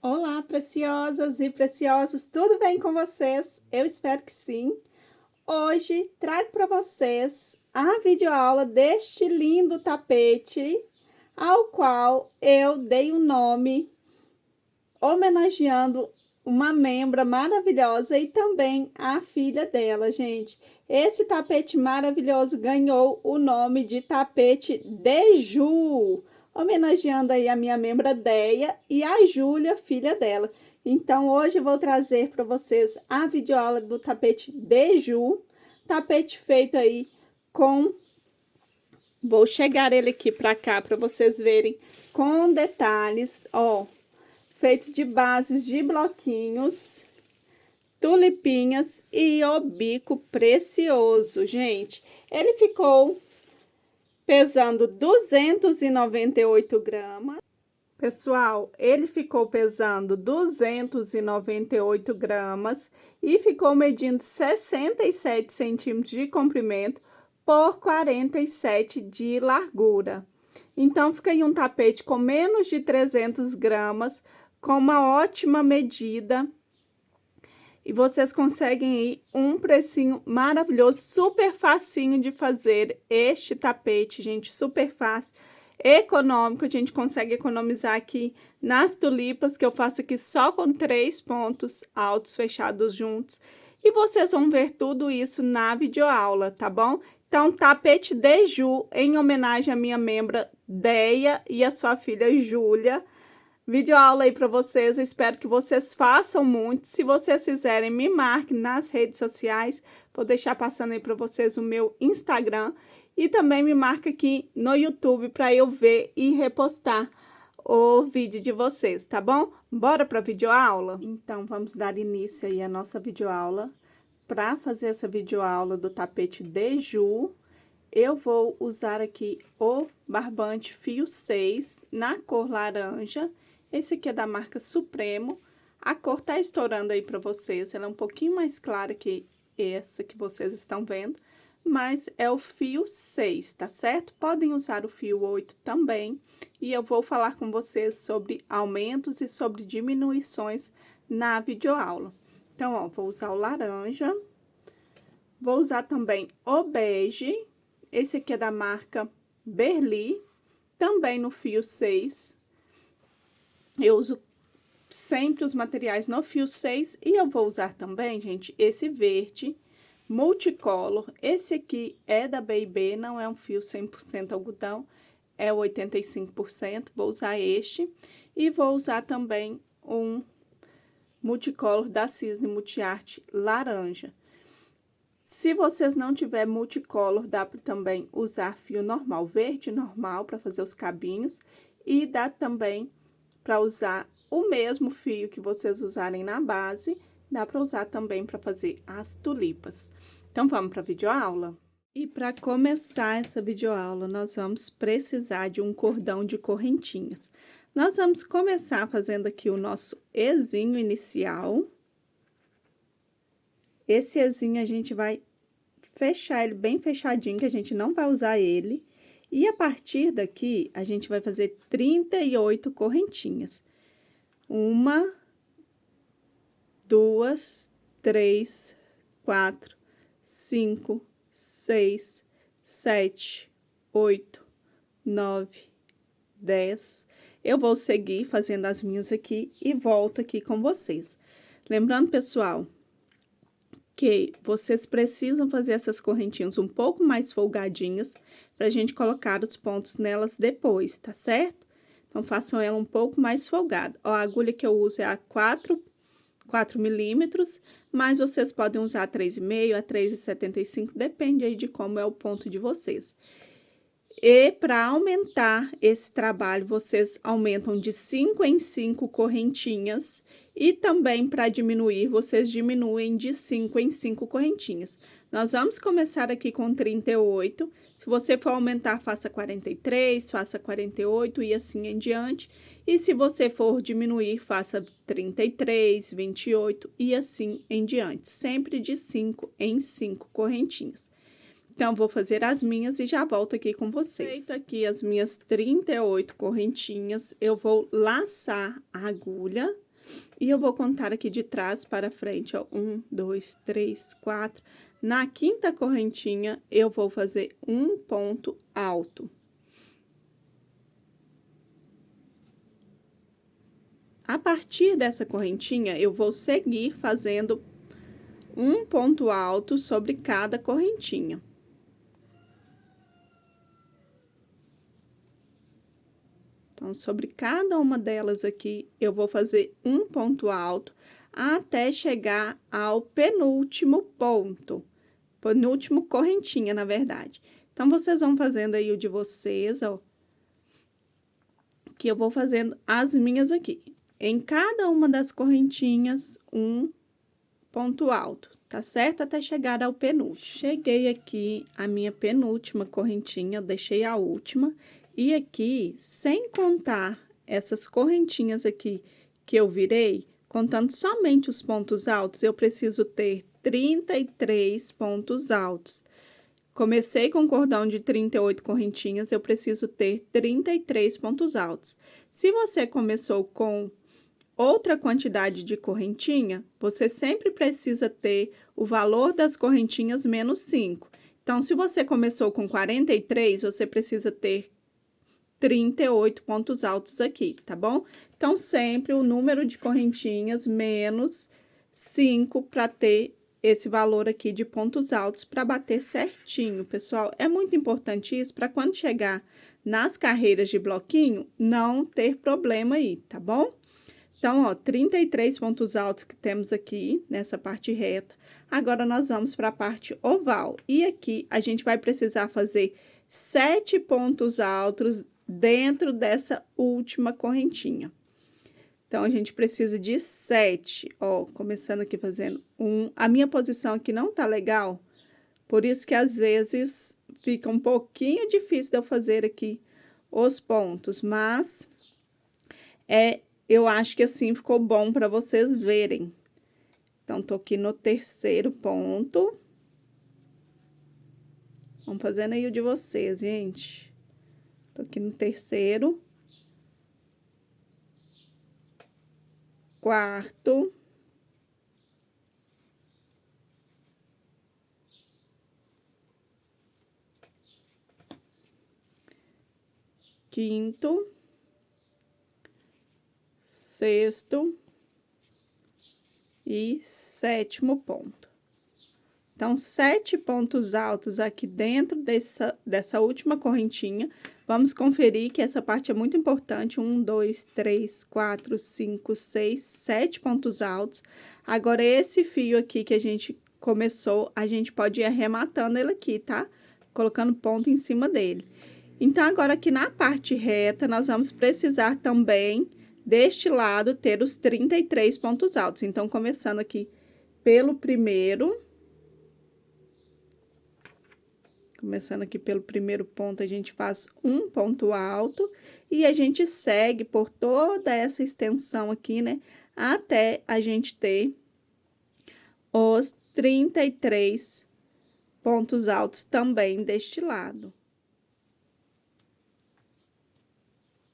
Olá, preciosas e preciosos, tudo bem com vocês? Eu espero que sim. Hoje trago para vocês a videoaula deste lindo tapete, ao qual eu dei um nome homenageando uma membra maravilhosa e também a filha dela, gente. Esse tapete maravilhoso ganhou o nome de tapete de Ju, homenageando aí a minha membra Deia e a Júlia, filha dela. Então, hoje eu vou trazer para vocês a videoaula do tapete de Ju, tapete feito aí com... Vou chegar ele aqui para cá para vocês verem com detalhes, ó, feito de bases de bloquinhos, tulipinhas e o bico precioso, gente. Ele ficou pesando 298 gramas. Pessoal, ele ficou pesando 298 gramas e ficou medindo 67 centímetros de comprimento por 47 de largura. Então, fica aí um tapete com menos de 300 gramas, com uma ótima medida. E vocês conseguem aí um precinho maravilhoso, super facinho de fazer este tapete, gente, super fácil, econômico. A gente consegue economizar aqui nas tulipas, que eu faço aqui só com 3 pontos altos fechados juntos. E vocês vão ver tudo isso na videoaula, tá bom? Então, tapete de Ju, em homenagem à minha membra Deia e a sua filha Júlia. Videoaula aí para vocês, eu espero que vocês façam muito. Se vocês fizerem, me marquem nas redes sociais. Vou deixar passando aí para vocês o meu Instagram. E também me marca aqui no YouTube para eu ver e repostar o vídeo de vocês, tá bom? Bora para a videoaula? Então, vamos dar início aí à nossa videoaula. Para fazer essa videoaula do tapete de Ju, eu vou usar aqui o barbante fio 6 na cor laranja. Esse aqui é da marca Supremo. A cor tá estourando aí para vocês. Ela é um pouquinho mais clara que essa que vocês estão vendo, mas é o fio 6, tá certo? Podem usar o fio 8 também. E eu vou falar com vocês sobre aumentos e sobre diminuições na videoaula. Então, ó, vou usar o laranja. Vou usar também o bege. Esse aqui é da marca Berli, também no fio 6. Eu uso sempre os materiais no fio 6 e eu vou usar também, gente, esse verde multicolor. Esse aqui é da B&B, não é um fio 100% algodão, é 85%. Vou usar este e vou usar também um multicolor da Cisne Multiarte laranja. Se vocês não tiver multicolor, dá para também usar fio normal, verde normal, para fazer os cabinhos. E dá também para usar o mesmo fio que vocês usarem na base, dá para usar também para fazer as tulipas. Então, vamos para a videoaula? E para começar essa videoaula, nós vamos precisar de um cordão de correntinhas. Nós vamos começar fazendo aqui o nosso ezinho inicial. Esse ezinho a gente vai fechar ele bem fechadinho, que a gente não vai usar ele. E a partir daqui, a gente vai fazer 38 correntinhas. 1, 2, 3, 4, 5, 6, 7, 8, 9, 10. Eu vou seguir fazendo as minhas aqui e volto aqui com vocês. Lembrando, pessoal, que vocês precisam fazer essas correntinhas um pouco mais folgadinhas para a gente colocar os pontos nelas depois, tá certo? Então, façam ela um pouco mais folgada. Ó, a agulha que eu uso é a 4 milímetros, mas vocês podem usar a 3,5, a 3,75, depende aí de como é o ponto de vocês. E para aumentar esse trabalho, vocês aumentam de 5 em 5 correntinhas. E também, para diminuir, vocês diminuem de 5 em 5 correntinhas. Nós vamos começar aqui com 38. Se você for aumentar, faça 43, faça 48 e assim em diante. E se você for diminuir, faça 33, 28 e assim em diante. Sempre de 5 em 5 correntinhas. Então, vou fazer as minhas e já volto aqui com vocês. Feito aqui as minhas 38 correntinhas, eu vou laçar a agulha E eu vou contar aqui de trás para frente, ó, 1, 2, 3, 4. Na quinta correntinha, eu vou fazer um ponto alto. A partir dessa correntinha, eu vou seguir fazendo um ponto alto sobre cada correntinha. Então, sobre cada uma delas aqui, eu vou fazer um ponto alto até chegar ao penúltimo ponto. Penúltimo correntinha, na verdade. Então, vocês vão fazendo aí o de vocês, ó. Que eu vou fazendo as minhas aqui. Em cada uma das correntinhas, um ponto alto, tá certo? Até chegar ao penúltimo. Cheguei aqui a minha penúltima correntinha, eu deixei a última. E aqui, sem contar essas correntinhas aqui que eu virei, contando somente os pontos altos, eu preciso ter 33 pontos altos. Comecei com cordão de 38 correntinhas, eu preciso ter 33 pontos altos. Se você começou com outra quantidade de correntinha, você sempre precisa ter o valor das correntinhas menos 5. Então, se você começou com 43, você precisa ter 38 pontos altos aqui, tá bom? Então, sempre o número de correntinhas menos 5 para ter esse valor aqui de pontos altos para bater certinho, pessoal. É muito importante isso para quando chegar nas carreiras de bloquinho, não ter problema aí, tá bom? Então, ó, 33 pontos altos que temos aqui nessa parte reta. Agora, nós vamos para a parte oval. E aqui, a gente vai precisar fazer 7 pontos altos dentro dessa última correntinha. Então, a gente precisa de 7, ó, começando aqui fazendo 1. A minha posição aqui não tá legal, por isso que às vezes fica um pouquinho difícil de eu fazer aqui os pontos, mas eu acho que assim ficou bom para vocês verem. Então, tô aqui no terceiro ponto. Vamos fazendo aí o de vocês, gente. Tô aqui no terceiro. Quarto. Quinto. Sexto. E sétimo ponto. Então, 7 pontos altos aqui dentro dessa última correntinha. Vamos conferir que essa parte é muito importante. 1, 2, 3, 4, 5, 6, 7 pontos altos. Agora, esse fio aqui que a gente começou, a gente pode ir arrematando ele aqui, tá? Colocando ponto em cima dele. Então, agora aqui na parte reta, nós vamos precisar também, deste lado, ter os 33 pontos altos. Então, começando aqui pelo primeiro... Começando aqui pelo primeiro ponto, a gente faz um ponto alto e a gente segue por toda essa extensão aqui, né? Até a gente ter os 33 pontos altos também deste lado.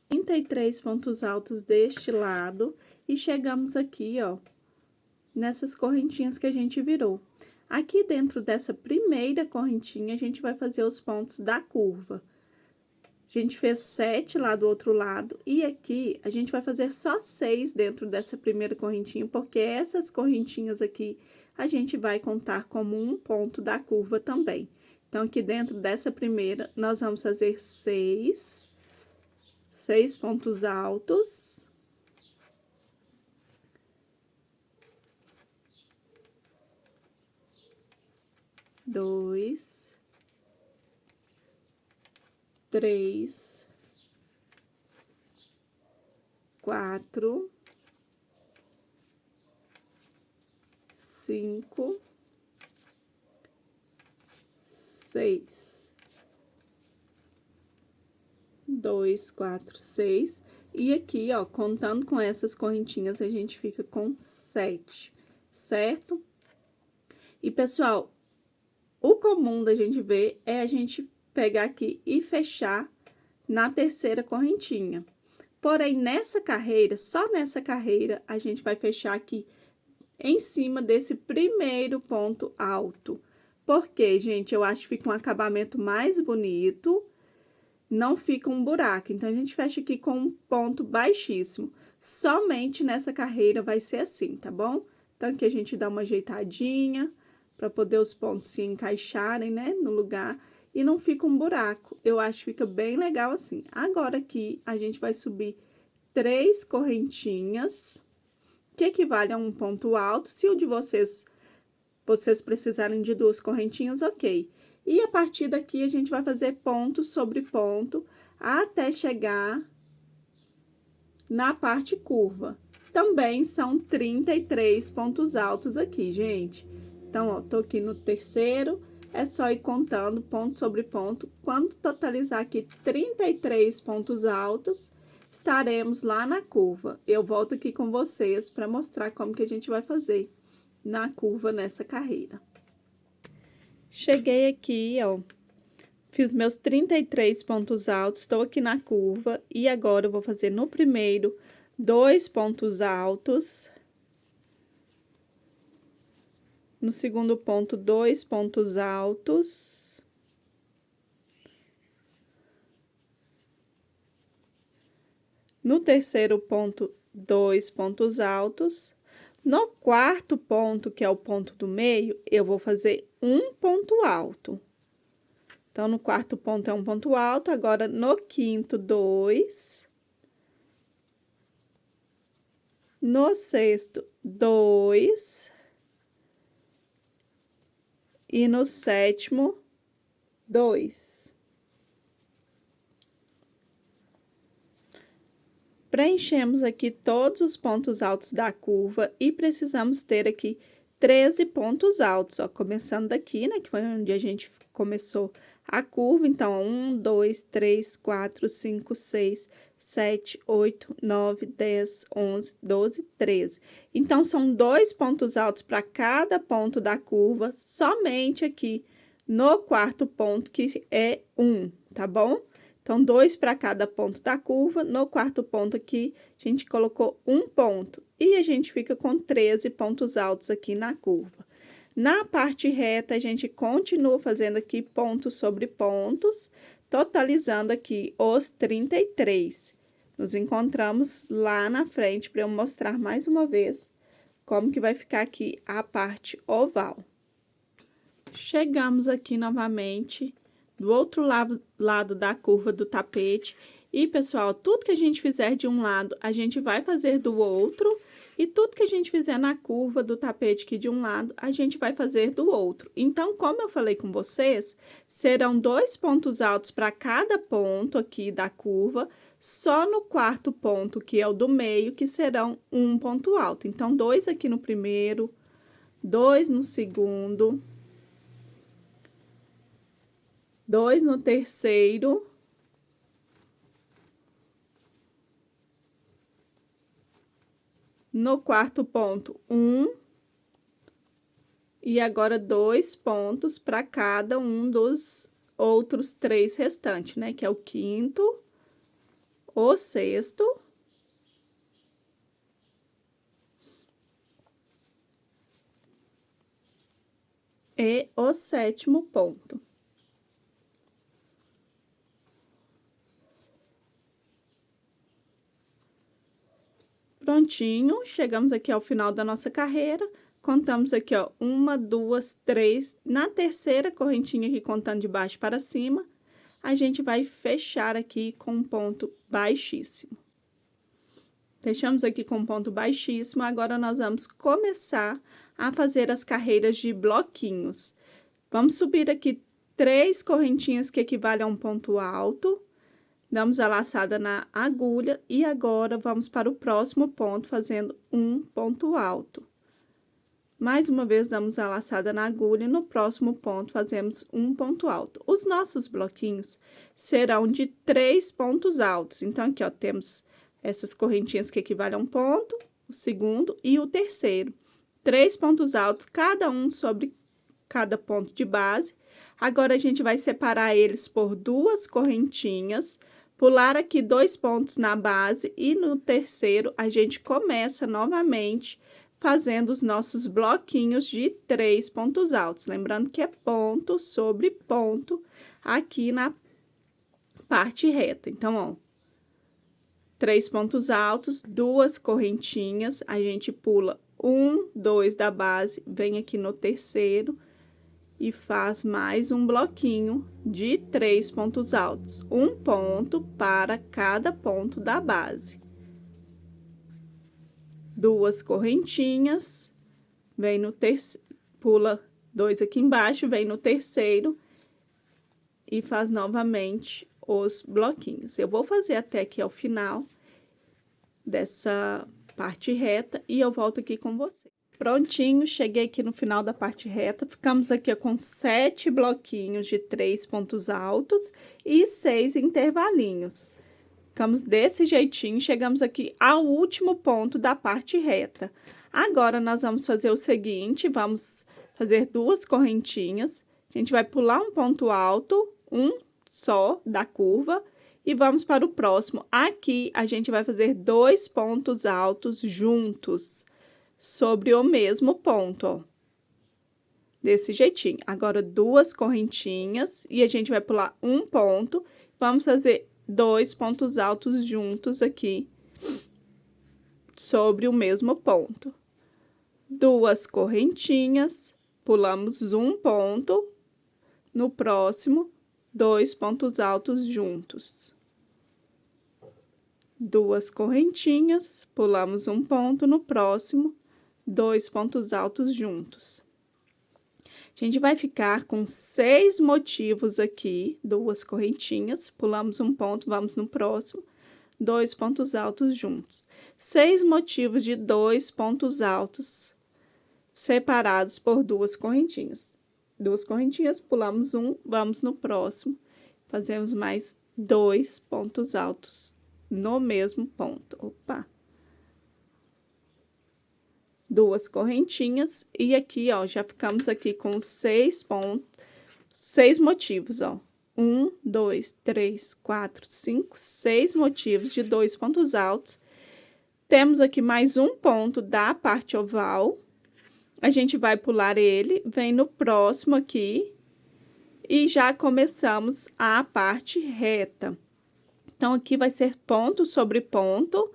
33 pontos altos deste lado e chegamos aqui, ó, nessas correntinhas que a gente virou. Aqui dentro dessa primeira correntinha, a gente vai fazer os pontos da curva. A gente fez 7 lá do outro lado, e aqui a gente vai fazer só 6 dentro dessa primeira correntinha, porque essas correntinhas aqui a gente vai contar como um ponto da curva também. Então, aqui dentro dessa primeira, nós vamos fazer 6 pontos altos. Dois, 3, 4, 5, 6. 2, 4, 6. E aqui, ó, contando com essas correntinhas, a gente fica com 7, certo? E, pessoal, o comum da gente ver é a gente pegar aqui e fechar na terceira correntinha. Porém, nessa carreira, só nessa carreira, a gente vai fechar aqui em cima desse primeiro ponto alto. Porque, gente, eu acho que fica um acabamento mais bonito, não fica um buraco. Então, a gente fecha aqui com um ponto baixíssimo. Somente nessa carreira vai ser assim, tá bom? Então, aqui a gente dá uma ajeitadinha para poder os pontos se encaixarem, né, no lugar. E não fica um buraco. Eu acho que fica bem legal assim. Agora aqui, a gente vai subir 3 correntinhas, que equivale a um ponto alto. Se o de vocês precisarem de 2 correntinhas, ok. E a partir daqui, a gente vai fazer ponto sobre ponto, até chegar na parte curva. Também são 33 pontos altos aqui, gente. Então, ó, tô aqui no terceiro, é só ir contando ponto sobre ponto. Quando totalizar aqui 33 pontos altos, estaremos lá na curva. Eu volto aqui com vocês para mostrar como que a gente vai fazer na curva nessa carreira. Cheguei aqui, ó, fiz meus 33 pontos altos, estou aqui na curva e agora eu vou fazer no primeiro 2 pontos altos. No segundo ponto, 2 pontos altos. No terceiro ponto, 2 pontos altos. No quarto ponto, que é o ponto do meio, eu vou fazer um ponto alto. Então, no quarto ponto é um ponto alto, agora no quinto, 2. No sexto, 2. E no sétimo, 2. Preenchemos aqui todos os pontos altos da curva e precisamos ter aqui 13 pontos altos, ó, começando daqui, né, que foi onde a gente começou a curva. Então, 1, 2, 3, 4, 5, 6, 7, 8, 9, 10, 11, 12, 13. Então, são 2 pontos altos para cada ponto da curva, somente aqui no quarto ponto, que é 1, tá bom? Então, 2 para cada ponto da curva. No quarto ponto aqui, a gente colocou um ponto. E a gente fica com 13 pontos altos aqui na curva. Na parte reta, a gente continua fazendo aqui pontos sobre pontos, totalizando aqui os 33. Nos encontramos lá na frente para eu mostrar mais uma vez como que vai ficar aqui a parte oval. Chegamos aqui novamente do outro lado da curva do tapete. E, pessoal, tudo que a gente fizer de um lado, a gente vai fazer do outro. E tudo que a gente fizer na curva do tapete aqui de um lado, a gente vai fazer do outro. Então, como eu falei com vocês, serão 2 pontos altos para cada ponto aqui da curva. Só no quarto ponto, que é o do meio, que serão um ponto alto. Então, 2 aqui no primeiro, 2 no segundo, 2 no terceiro, no quarto ponto, 1, e agora 2 pontos para cada um dos outros 3 restantes, né? Que é o quinto, o sexto e o sétimo ponto. Prontinho, chegamos aqui ao final da nossa carreira, contamos aqui, ó, 1, 2, 3, na terceira correntinha aqui, contando de baixo para cima, a gente vai fechar aqui com um ponto baixíssimo. Fechamos aqui com um ponto baixíssimo, agora nós vamos começar a fazer as carreiras de bloquinhos. Vamos subir aqui 3 correntinhas que equivalem a um ponto alto. Damos a laçada na agulha e agora vamos para o próximo ponto, fazendo um ponto alto. Mais uma vez, damos a laçada na agulha e no próximo ponto fazemos um ponto alto. Os nossos bloquinhos serão de 3 pontos altos. Então, aqui, ó, temos essas correntinhas que equivalem a um ponto, o segundo e o terceiro. 3 pontos altos, cada um sobre cada ponto de base. Agora, a gente vai separar eles por 2 correntinhas. pular aqui 2 pontos na base e no terceiro a gente começa novamente fazendo os nossos bloquinhos de 3 pontos altos. Lembrando que é ponto sobre ponto aqui na parte reta. Então, ó, 3 pontos altos, 2 correntinhas, a gente pula 1, 2 da base, vem aqui no terceiro e faz mais um bloquinho de 3 pontos altos, um ponto para cada ponto da base. 2 correntinhas, vem no terceiro, pula 2 aqui embaixo, vem no terceiro e faz novamente os bloquinhos. Eu vou fazer até aqui ao final dessa parte reta e eu volto aqui com você. Prontinho, cheguei aqui no final da parte reta, ficamos aqui com 7 bloquinhos de 3 pontos altos e 6 intervalinhos. Ficamos desse jeitinho, chegamos aqui ao último ponto da parte reta. Agora, nós vamos fazer o seguinte, vamos fazer 2 correntinhas, a gente vai pular um ponto alto, um só da curva, e vamos para o próximo. Aqui, a gente vai fazer 2 pontos altos juntos sobre o mesmo ponto, ó. Desse jeitinho. Agora, 2 correntinhas e a gente vai pular um ponto. Vamos fazer 2 pontos altos juntos aqui sobre o mesmo ponto. 2 correntinhas, pulamos um ponto. No próximo, 2 pontos altos juntos. 2 correntinhas, pulamos um ponto. No próximo, 2 pontos altos juntos. A gente vai ficar com 6 motivos aqui, 2 correntinhas, pulamos um ponto, vamos no próximo, 2 pontos altos juntos. 6 motivos de 2 pontos altos separados por 2 correntinhas. 2 correntinhas, pulamos um, vamos no próximo, fazemos mais 2 pontos altos no mesmo ponto. Opa! 2 correntinhas e aqui, ó, já ficamos aqui com 6 pontos, 6 motivos, ó. 1, 2, 3, 4, 5, 6 motivos de 2 pontos altos. Temos aqui mais um ponto da parte oval. A gente vai pular ele, vem no próximo aqui e já começamos a parte reta. Então, aqui vai ser ponto sobre ponto.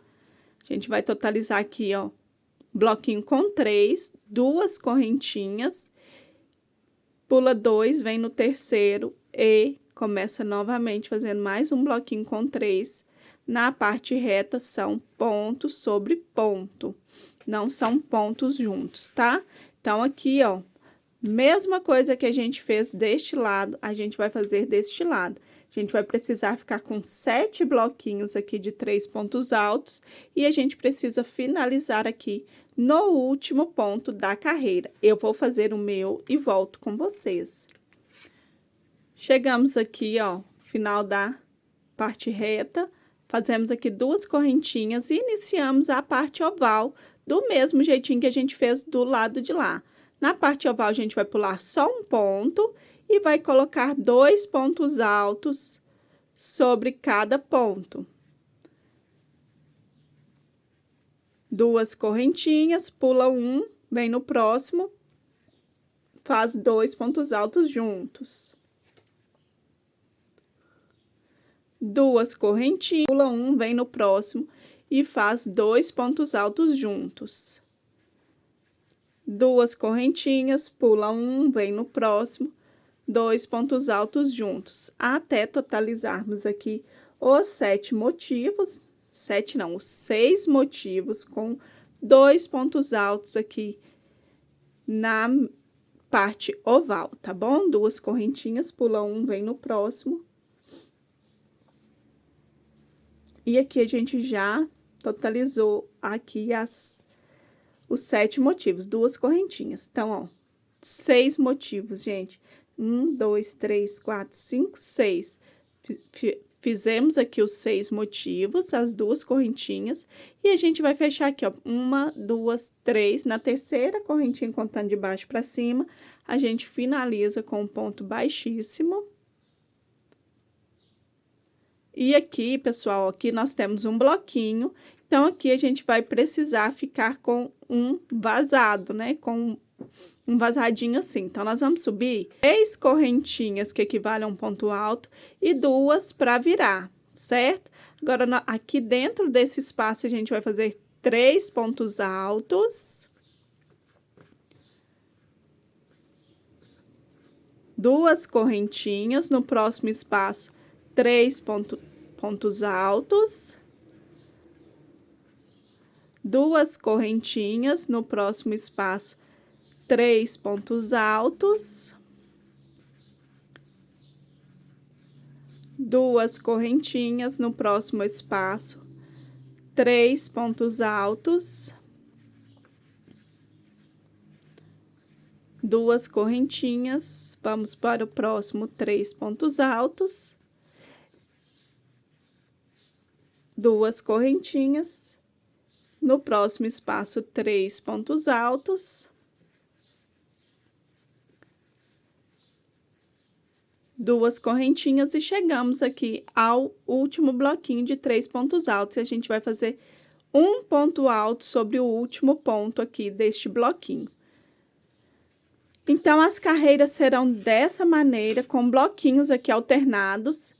A gente vai totalizar aqui, ó, bloquinho com 3, 2 correntinhas, pula 2, vem no terceiro e começa novamente fazendo mais um bloquinho com 3. Na parte reta, são pontos sobre ponto, não são pontos juntos, tá? Então, aqui, ó, mesma coisa que a gente fez deste lado, a gente vai fazer deste lado. A gente vai precisar ficar com 7 bloquinhos aqui de 3 pontos altos e a gente precisa finalizar aqui no último ponto da carreira. Eu vou fazer o meu e volto com vocês. Chegamos aqui, ó, final da parte reta, fazemos aqui 2 correntinhas e iniciamos a parte oval do mesmo jeitinho que a gente fez do lado de lá. Na parte oval, a gente vai pular só um ponto e vai colocar 2 pontos altos sobre cada ponto. 2 correntinhas, pula um, vem no próximo, faz 2 pontos altos juntos. 2 correntinhas, pula um, vem no próximo e faz 2 pontos altos juntos. 2 correntinhas, pula um, vem no próximo, 2 pontos altos juntos, até totalizarmos aqui os 7 motivos, 7 não, os 6 motivos com 2 pontos altos aqui na parte oval, tá bom? 2 correntinhas, pula um, vem no próximo. E aqui a gente já totalizou aqui os 7 motivos, 2 correntinhas. Então, ó, 6 motivos, gente. 1, 2, 3, 4, 5, 6. Fizemos aqui os 6 motivos, as 2 correntinhas, e a gente vai fechar aqui, ó, 1, 2, 3, na terceira correntinha, contando de baixo para cima, a gente finaliza com um ponto baixíssimo. E aqui, pessoal, aqui nós temos um bloquinho. Então, aqui a gente vai precisar ficar com um vazado, né? Com um vazadinho assim. Então, nós vamos subir 3 correntinhas, que equivalem a um ponto alto, e 2 para virar, certo? Agora, aqui dentro desse espaço, a gente vai fazer 3 pontos altos. 2 correntinhas, no próximo espaço, 3 pontos altos. 2 correntinhas, no próximo espaço, 3 pontos altos. 2 correntinhas, no próximo espaço, 3 pontos altos. 2 correntinhas, vamos para o próximo 3 pontos altos. 2 correntinhas, no próximo espaço, 3 pontos altos. 2 correntinhas e chegamos aqui ao último bloquinho de 3 pontos altos. E a gente vai fazer um ponto alto sobre o último ponto aqui deste bloquinho. Então, as carreiras serão dessa maneira, com bloquinhos aqui alternados.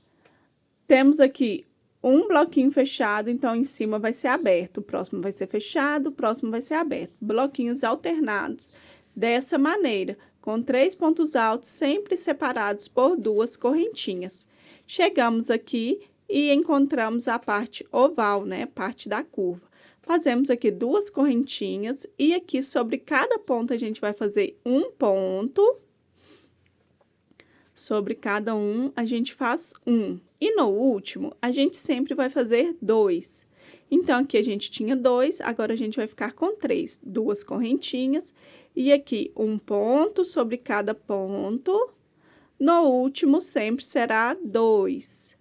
Temos aqui um bloquinho fechado, então, em cima vai ser aberto. O próximo vai ser fechado, o próximo vai ser aberto. Bloquinhos alternados dessa maneira, com 3 pontos altos, sempre separados por 2 correntinhas. Chegamos aqui e encontramos a parte oval, né? Parte da curva. Fazemos aqui 2 correntinhas e aqui sobre cada ponto a gente vai fazer um ponto. Sobre cada um a gente faz um. E no último a gente sempre vai fazer 2. Então, aqui a gente tinha 2, agora a gente vai ficar com 3. 2 correntinhas e aqui um ponto sobre cada ponto. No último sempre será 2.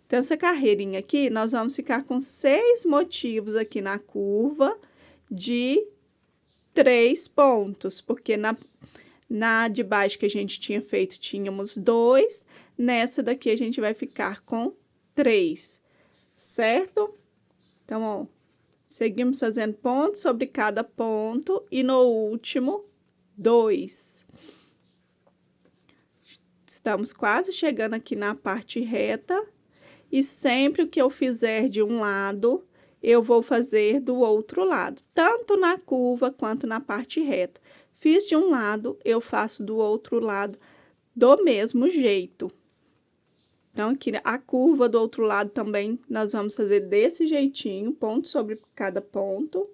Então, essa carreirinha aqui, nós vamos ficar com 6 motivos aqui na curva de 3 pontos, porque na de baixo que a gente tinha feito, tínhamos 2, nessa daqui a gente vai ficar com 3, certo? Então, ó, seguimos fazendo ponto sobre cada ponto e no último, 2. Estamos quase chegando aqui na parte reta. E sempre o que eu fizer de um lado, eu vou fazer do outro lado, tanto na curva quanto na parte reta. Fiz de um lado, eu faço do outro lado do mesmo jeito. Então, aqui a curva do outro lado também, nós vamos fazer desse jeitinho, ponto sobre cada ponto.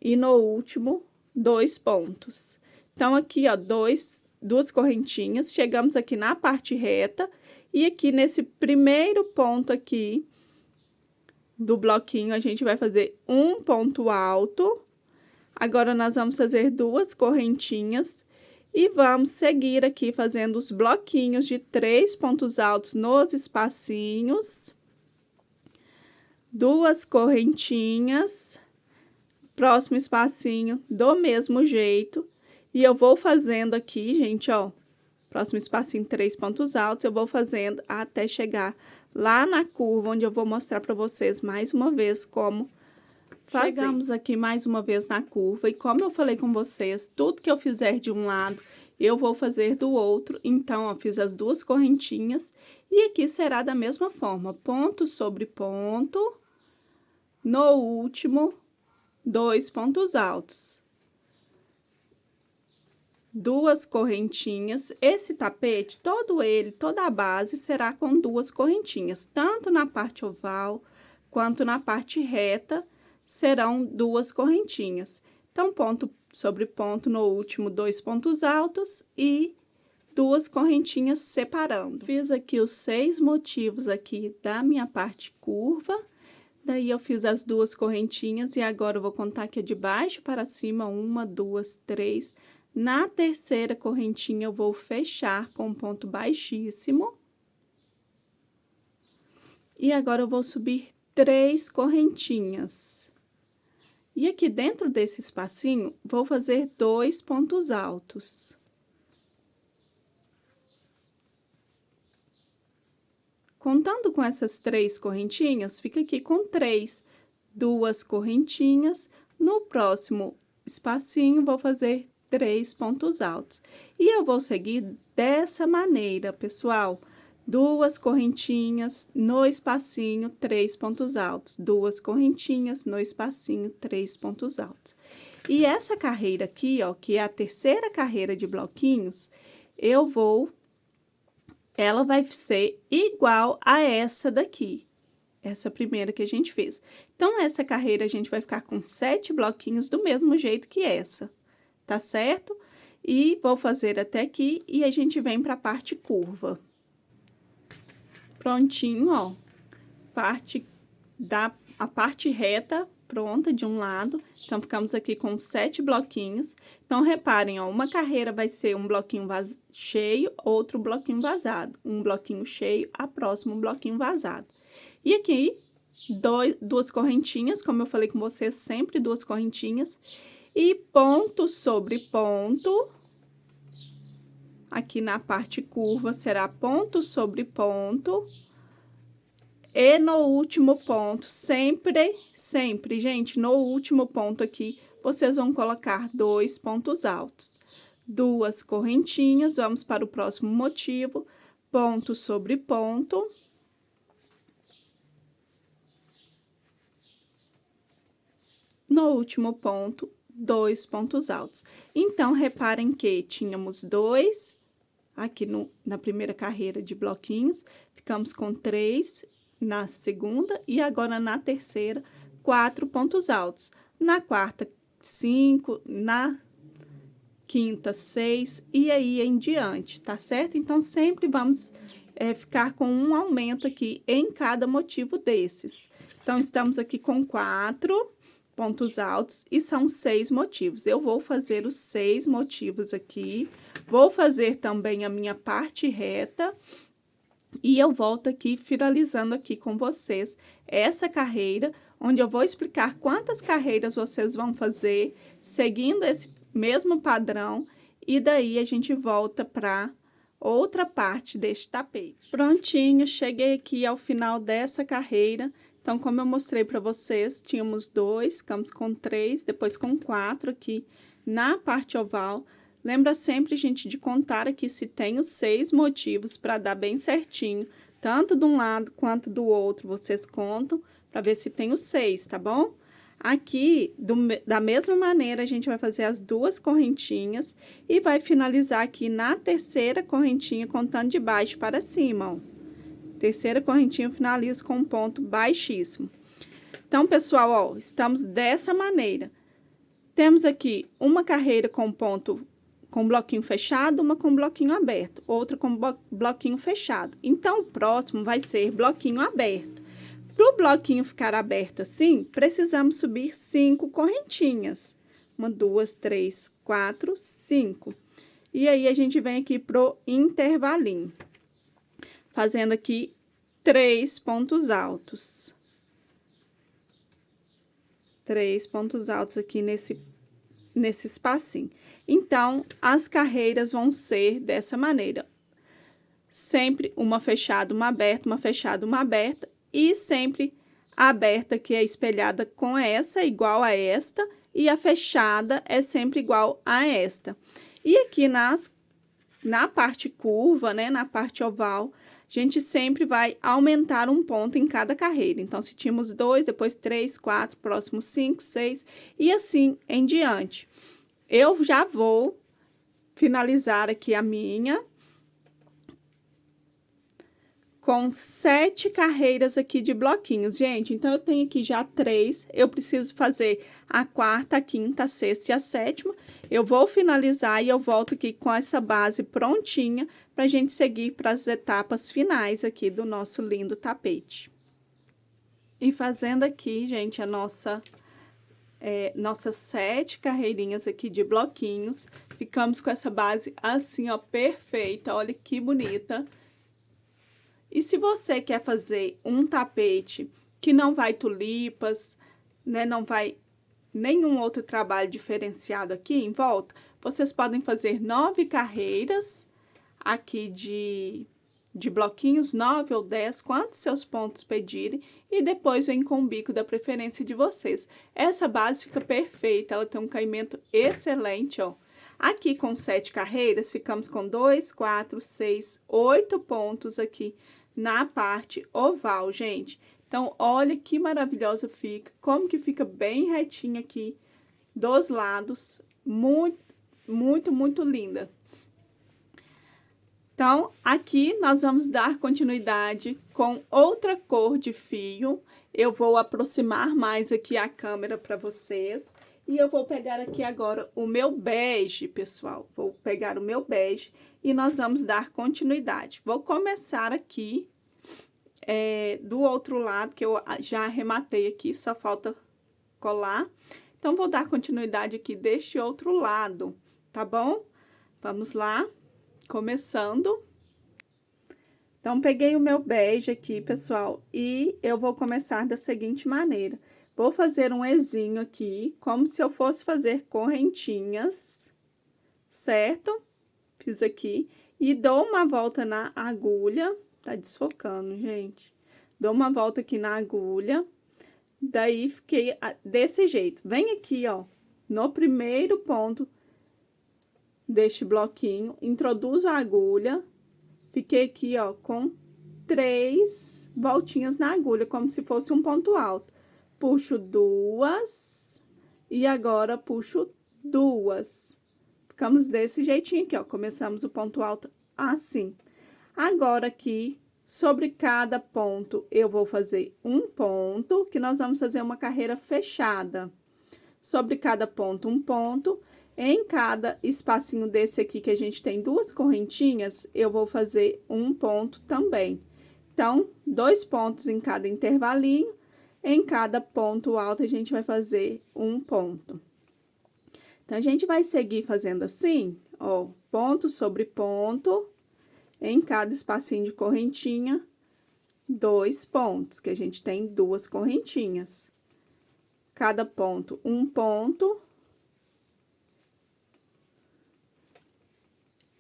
E no último, 2 pontos. Então, aqui, ó, 2 correntinhas, chegamos aqui na parte reta. E aqui nesse primeiro ponto aqui do bloquinho, a gente vai fazer um ponto alto. Agora, nós vamos fazer 2 correntinhas e vamos seguir aqui fazendo os bloquinhos de 3 pontos altos nos espacinhos. 2 correntinhas, próximo espacinho do mesmo jeito. E eu vou fazendo aqui, gente, ó. Próximo espacinho, 3 pontos altos, eu vou fazendo até chegar lá na curva, onde eu vou mostrar para vocês mais uma vez como fazer. Chegamos aqui mais uma vez na curva, e como eu falei com vocês, tudo que eu fizer de um lado, eu vou fazer do outro. Então, ó, fiz as 2 correntinhas, e aqui será da mesma forma, ponto sobre ponto, no último, 2 pontos altos. 2 correntinhas. Esse tapete, toda a base será com 2 correntinhas, tanto na parte oval quanto na parte reta serão 2 correntinhas. Então, ponto sobre ponto, no último, 2 pontos altos e 2 correntinhas separando. Fiz aqui os 6 motivos aqui da minha parte curva. Daí, eu fiz as 2 correntinhas e agora eu vou contar aqui de baixo para cima, 1, 2, 3. Na terceira correntinha, eu vou fechar com um ponto baixíssimo. E agora, eu vou subir 3 correntinhas. E aqui dentro desse espacinho, vou fazer 2 pontos altos. Contando com essas 3 correntinhas, fica aqui com 3, 2 correntinhas. No próximo espacinho, vou fazer 3 pontos altos. E eu vou seguir dessa maneira, pessoal. 2 correntinhas no espacinho, 3 pontos altos. 2 correntinhas no espacinho, 3 pontos altos. E essa carreira aqui, ó, que é a terceira carreira de bloquinhos, ela vai ser igual a essa daqui. Essa primeira que a gente fez. Então, essa carreira a gente vai ficar com 7 bloquinhos do mesmo jeito que essa, tá certo? E vou fazer até aqui e a gente vem para a parte curva. Prontinho, ó. A parte reta pronta de um lado. Então, ficamos aqui com 7 bloquinhos. Então, reparem, ó, uma carreira vai ser um bloquinho cheio, outro bloquinho vazado. Um bloquinho cheio, a próximo bloquinho vazado. E aqui, 2 correntinhas, como eu falei com vocês, sempre 2 correntinhas. E ponto sobre ponto. Aqui na parte curva, será ponto sobre ponto. E no último ponto, sempre, gente, no último ponto aqui, vocês vão colocar 2 pontos altos. 2 correntinhas, vamos para o próximo motivo. Ponto sobre ponto. No último ponto, 2 pontos altos. Então, reparem que tínhamos 2 aqui na primeira carreira de bloquinhos, ficamos com 3 na segunda e agora na terceira, 4 pontos altos. Na quarta, 5, na quinta, 6 e aí em diante, tá certo? Então, sempre vamos ficar com um aumento aqui em cada motivo desses. Então, estamos aqui com 4 pontos altos e são 6 motivos. Eu vou fazer os 6 motivos aqui, vou fazer também a minha parte reta e eu volto aqui finalizando aqui com vocês essa carreira, onde eu vou explicar quantas carreiras vocês vão fazer seguindo esse mesmo padrão e daí a gente volta para outra parte deste tapete. Prontinho, cheguei aqui ao final dessa carreira. Então, como eu mostrei para vocês, tínhamos 2, ficamos com 3, depois com 4 aqui na parte oval. Lembra sempre, gente, de contar aqui se tem os 6 motivos para dar bem certinho, tanto de um lado quanto do outro, vocês contam para ver se tem os 6, tá bom? Aqui, da mesma maneira, a gente vai fazer as 2 correntinhas e vai finalizar aqui na terceira correntinha, contando de baixo para cima, ó. Terceira correntinha, eu finalizo com um ponto baixíssimo. Então, pessoal, ó, estamos dessa maneira. Temos aqui uma carreira com ponto com bloquinho fechado, uma com bloquinho aberto, outra com bloquinho fechado. Então, o próximo vai ser bloquinho aberto. Para o bloquinho ficar aberto assim, precisamos subir 5 correntinhas. 1, 2, 3, 4, 5. E aí, a gente vem aqui pro intervalinho, fazendo aqui 3 pontos altos. 3 pontos altos aqui nesse espacinho. Então, as carreiras vão ser dessa maneira. Sempre uma fechada, uma aberta, uma fechada, uma aberta. E sempre a aberta que é espelhada com essa, igual a esta. E a fechada é sempre igual a esta. E aqui na parte curva, né, na parte oval, a gente sempre vai aumentar um ponto em cada carreira. Então, se tínhamos 2, depois 3, 4, próximo 5, 6 e assim em diante. Eu já vou finalizar aqui a minha com 7 carreiras aqui de bloquinhos, gente. Então, eu tenho aqui já 3, eu preciso fazer a quarta, a quinta, a sexta e a sétima. Eu vou finalizar e eu volto aqui com essa base prontinha para a gente seguir para as etapas finais aqui do nosso lindo tapete. E fazendo aqui, gente, a nossas 7 carreirinhas aqui de bloquinhos, ficamos com essa base assim, ó, perfeita, olha que bonita. E se você quer fazer um tapete que não vai tulipas, né, não vai nenhum outro trabalho diferenciado aqui em volta, vocês podem fazer 9 carreiras aqui de de bloquinhos, 9 ou 10, quantos seus pontos pedirem, e depois vem com o bico da preferência de vocês. Essa base fica perfeita, ela tem um caimento excelente, ó. Aqui com 7 carreiras, ficamos com 2, 4, 6, 8 pontos aqui na parte oval, gente. Então, olha que maravilhosa fica, como que fica bem retinha aqui dos lados, muito linda. Então, aqui nós vamos dar continuidade com outra cor de fio. Eu vou aproximar mais aqui a câmera para vocês. E eu vou pegar aqui agora o meu bege, pessoal. Vou pegar o meu bege e nós vamos dar continuidade. Vou começar aqui do outro lado, que eu já arrematei aqui, só falta colar. Então, vou dar continuidade aqui deste outro lado, tá bom? Vamos lá. Começando. Então, peguei o meu bege aqui, pessoal, e eu vou começar da seguinte maneira. Vou fazer um ezinho aqui, como se eu fosse fazer correntinhas, certo? Fiz aqui, e dou uma volta na agulha, tá desfocando, gente. Dou uma volta aqui na agulha, daí fiquei desse jeito. Vem aqui, ó, no primeiro ponto deste bloquinho, introduzo a agulha, fiquei aqui, ó, com 3 voltinhas na agulha, como se fosse um ponto alto. Puxo 2 e agora puxo 2. Ficamos desse jeitinho aqui, ó, começamos o ponto alto assim. Agora aqui, sobre cada ponto, eu vou fazer um ponto, que nós vamos fazer uma carreira fechada. Sobre cada ponto, um ponto. Em cada espacinho desse aqui, que a gente tem 2 correntinhas, eu vou fazer um ponto também. Então, 2 pontos em cada intervalinho, em cada ponto alto, a gente vai fazer um ponto. Então, a gente vai seguir fazendo assim, ó, ponto sobre ponto, em cada espacinho de correntinha, 2 pontos, que a gente tem 2 correntinhas. Cada ponto, um ponto.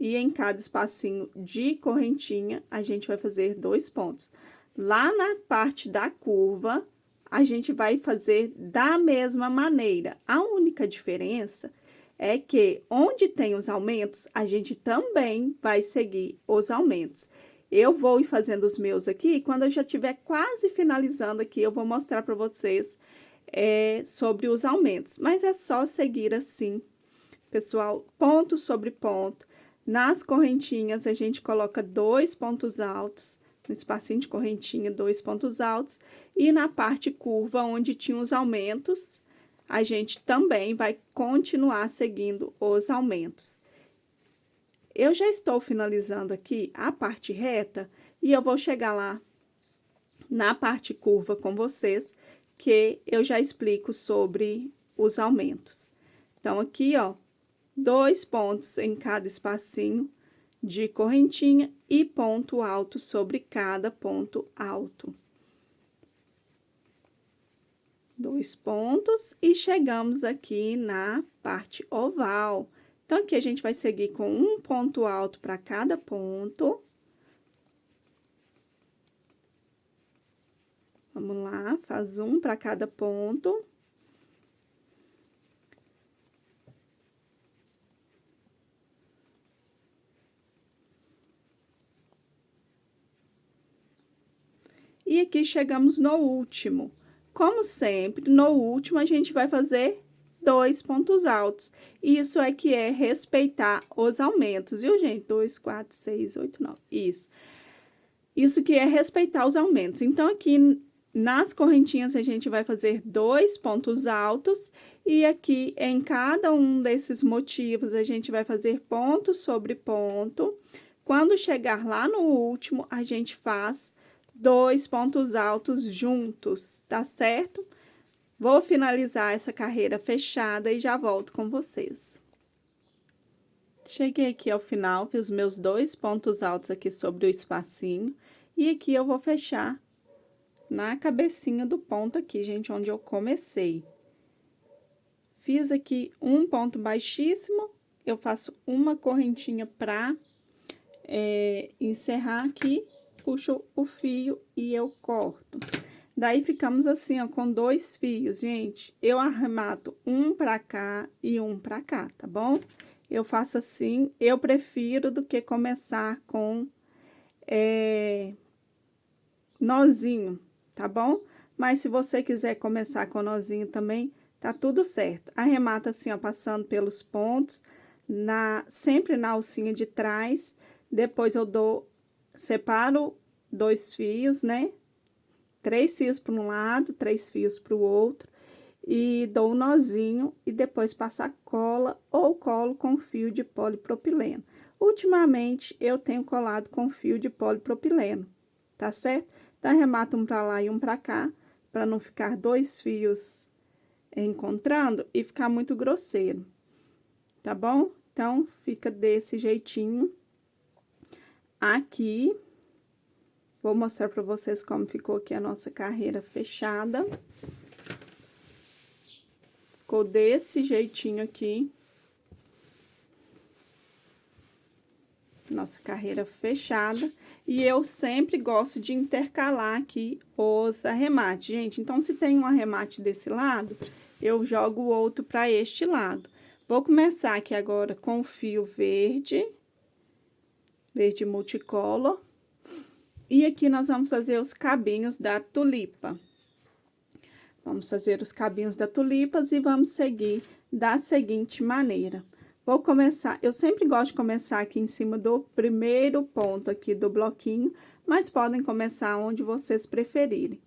E em cada espacinho de correntinha, a gente vai fazer 2 pontos. Lá na parte da curva, a gente vai fazer da mesma maneira. A única diferença é que onde tem os aumentos, a gente também vai seguir os aumentos. Eu vou ir fazendo os meus aqui, quando eu já estiver quase finalizando aqui, eu vou mostrar para vocês sobre os aumentos. Mas é só seguir assim, pessoal, ponto sobre ponto. Nas correntinhas, a gente coloca 2 pontos altos, no espacinho de correntinha, 2 pontos altos. E na parte curva, onde tinha os aumentos, a gente também vai continuar seguindo os aumentos. Eu já estou finalizando aqui a parte reta e eu vou chegar lá na parte curva com vocês, que eu já explico sobre os aumentos. Então, aqui, ó, 2 pontos em cada espacinho de correntinha e ponto alto sobre cada ponto alto. 2 pontos e chegamos aqui na parte oval. Então, aqui a gente vai seguir com um ponto alto para cada ponto. Vamos lá, faz um para cada ponto. E aqui chegamos no último. Como sempre, no último a gente vai fazer 2 pontos altos. Isso é que é respeitar os aumentos, viu, gente? 2, 4, 6, 8, 9. Isso. Isso que é respeitar os aumentos. Então, aqui nas correntinhas a gente vai fazer 2 pontos altos. E aqui em cada um desses motivos a gente vai fazer ponto sobre ponto. Quando chegar lá no último, a gente faz 2 pontos altos juntos, tá certo? Vou finalizar essa carreira fechada e já volto com vocês. Cheguei aqui ao final, fiz meus 2 pontos altos aqui sobre o espacinho. E aqui eu vou fechar na cabecinha do ponto aqui, gente, onde eu comecei. Fiz aqui um ponto baixíssimo, eu faço uma correntinha pra encerrar aqui, puxo o fio e eu corto. Daí, ficamos assim, ó, com 2 fios, gente. Eu arremato um pra cá e um pra cá, tá bom? Eu faço assim, eu prefiro do que começar com nozinho, tá bom? Mas se você quiser começar com nozinho também, tá tudo certo. Arremata assim, ó, passando pelos pontos, sempre na alcinha de trás. Depois eu separo 2 fios, né? 3 fios para um lado, 3 fios para o outro, e dou um nozinho e depois passo a cola ou colo com fio de polipropileno. Ultimamente, eu tenho colado com fio de polipropileno, tá certo? Então, arremato um para lá e um para cá, para não ficar 2 fios encontrando e ficar muito grosseiro, tá bom? Então, fica desse jeitinho. Aqui, vou mostrar para vocês como ficou aqui a nossa carreira fechada. Ficou desse jeitinho aqui. Nossa carreira fechada. E eu sempre gosto de intercalar aqui os arremates, gente. Então, se tem um arremate desse lado, eu jogo o outro para este lado. Vou começar aqui agora com o fio verde multicolor. E aqui nós vamos fazer os cabinhos da tulipa. Vamos fazer os cabinhos da tulipas e vamos seguir da seguinte maneira. Vou começar, eu sempre gosto de começar aqui em cima do primeiro ponto aqui do bloquinho, mas podem começar onde vocês preferirem.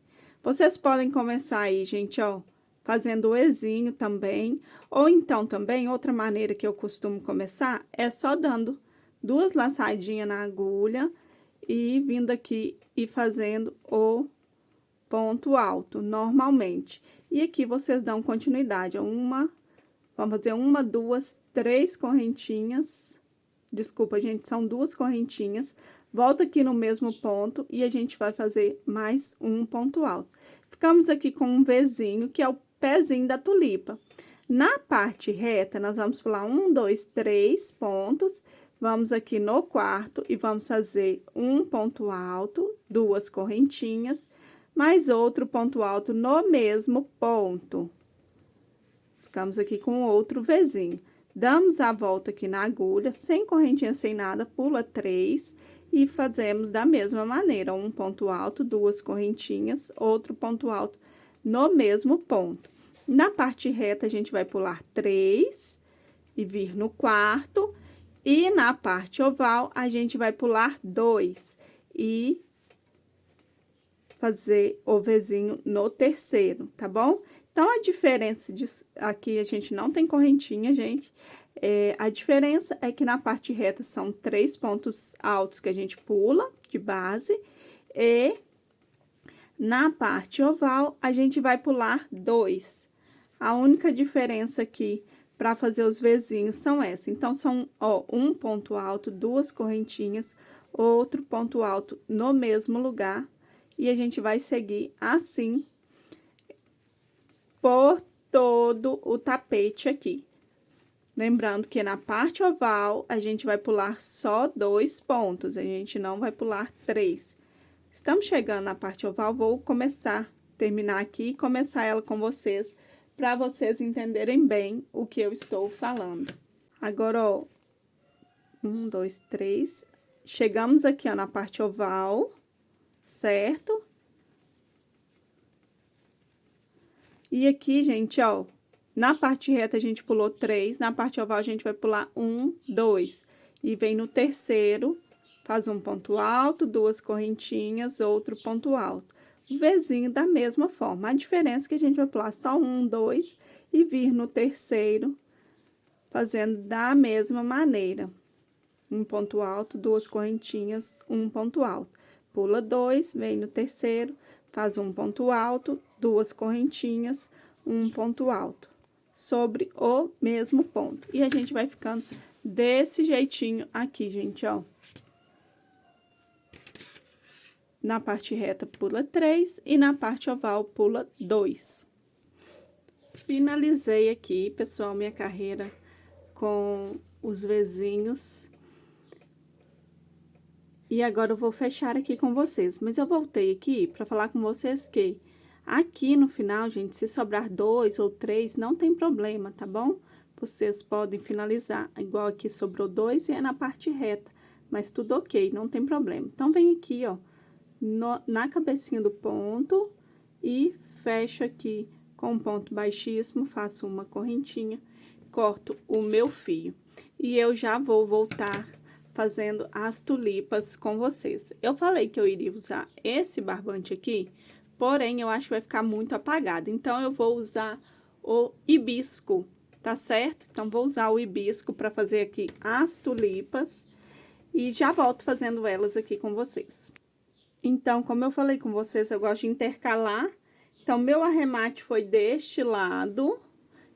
Vocês podem começar aí, gente, ó, fazendo o ezinho também, ou então também, outra maneira que eu costumo começar, é só dando 2 laçadinhas na agulha e vindo aqui e fazendo o ponto alto, normalmente. E aqui vocês dão continuidade, vamos fazer 1, 2, 3 correntinhas. Desculpa, gente, são 2 correntinhas. Volta aqui no mesmo ponto e a gente vai fazer mais um ponto alto. Ficamos aqui com um Vzinho, que é o pezinho da tulipa. Na parte reta, nós vamos pular 1, 2, 3 pontos. Vamos aqui no quarto e vamos fazer um ponto alto, 2 correntinhas, mais outro ponto alto no mesmo ponto. Ficamos aqui com outro Vzinho. Damos a volta aqui na agulha, sem correntinha, sem nada, pula 3 e fazemos da mesma maneira, um ponto alto, 2 correntinhas, outro ponto alto no mesmo ponto. Na parte reta, a gente vai pular 3 e vir no quarto, e na parte oval, a gente vai pular 2 e fazer o Vzinho no terceiro, tá bom? Então, a diferença disso, aqui a gente não tem correntinha, gente. A diferença é que na parte reta são 3 pontos altos que a gente pula de base, e na parte oval a gente vai pular 2. A única diferença aqui para fazer os Vzinhos são essa. Então, são, ó, um ponto alto, 2 correntinhas, outro ponto alto no mesmo lugar, e a gente vai seguir assim por todo o tapete aqui. Lembrando que na parte oval, a gente vai pular só 2 pontos, a gente não vai pular 3. Estamos chegando na parte oval, vou terminar aqui e começar ela com vocês, para vocês entenderem bem o que eu estou falando. Agora, ó, 1, 2, 3, chegamos aqui, ó, na parte oval, certo? E aqui, gente, ó, na parte reta a gente pulou 3, na parte oval a gente vai pular 1, 2. E vem no terceiro, faz um ponto alto, 2 correntinhas, outro ponto alto. O Vzinho da mesma forma. A diferença é que a gente vai pular só 1, 2 e vir no terceiro, fazendo da mesma maneira. Um ponto alto, 2 correntinhas, um ponto alto. Pula 2, vem no terceiro, faz um ponto alto, 2 correntinhas, um ponto alto, sobre o mesmo ponto. E a gente vai ficando desse jeitinho aqui, gente, ó. Na parte reta, pula 3 e na parte oval, pula 2. Finalizei aqui, pessoal, minha carreira com os Vzinhos. E agora eu vou fechar aqui com vocês, mas eu voltei aqui para falar com vocês que aqui no final, gente, se sobrar 2 ou 3, não tem problema, tá bom? Vocês podem finalizar, igual aqui sobrou 2 e é na parte reta, mas tudo ok, não tem problema. Então, vem aqui, ó, na cabecinha do ponto e fecho aqui com um ponto baixíssimo, faço uma correntinha, corto o meu fio. E eu já vou voltar fazendo as tulipas com vocês. Eu falei que eu iria usar esse barbante aqui, porém, eu acho que vai ficar muito apagado. Então, eu vou usar o hibisco, tá certo? Então, vou usar o hibisco para fazer aqui as tulipas e já volto fazendo elas aqui com vocês. Então, como eu falei com vocês, eu gosto de intercalar. Então, meu arremate foi deste lado.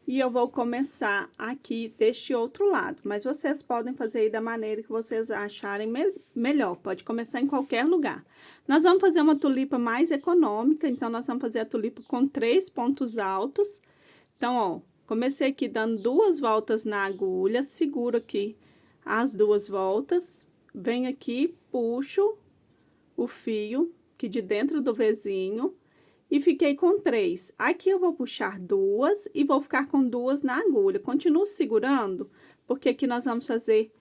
E eu vou começar aqui deste outro lado, mas vocês podem fazer aí da maneira que vocês acharem melhor, pode começar em qualquer lugar. Nós vamos fazer uma tulipa mais econômica, então, nós vamos fazer a tulipa com 3 pontos altos. Então, ó, comecei aqui dando 2 voltas na agulha, seguro aqui as 2 voltas, venho aqui, puxo o fio aqui de dentro do vezinho, e fiquei com 3. Aqui eu vou puxar 2 e vou ficar com 2 na agulha. Continuo segurando, porque aqui nós vamos fazer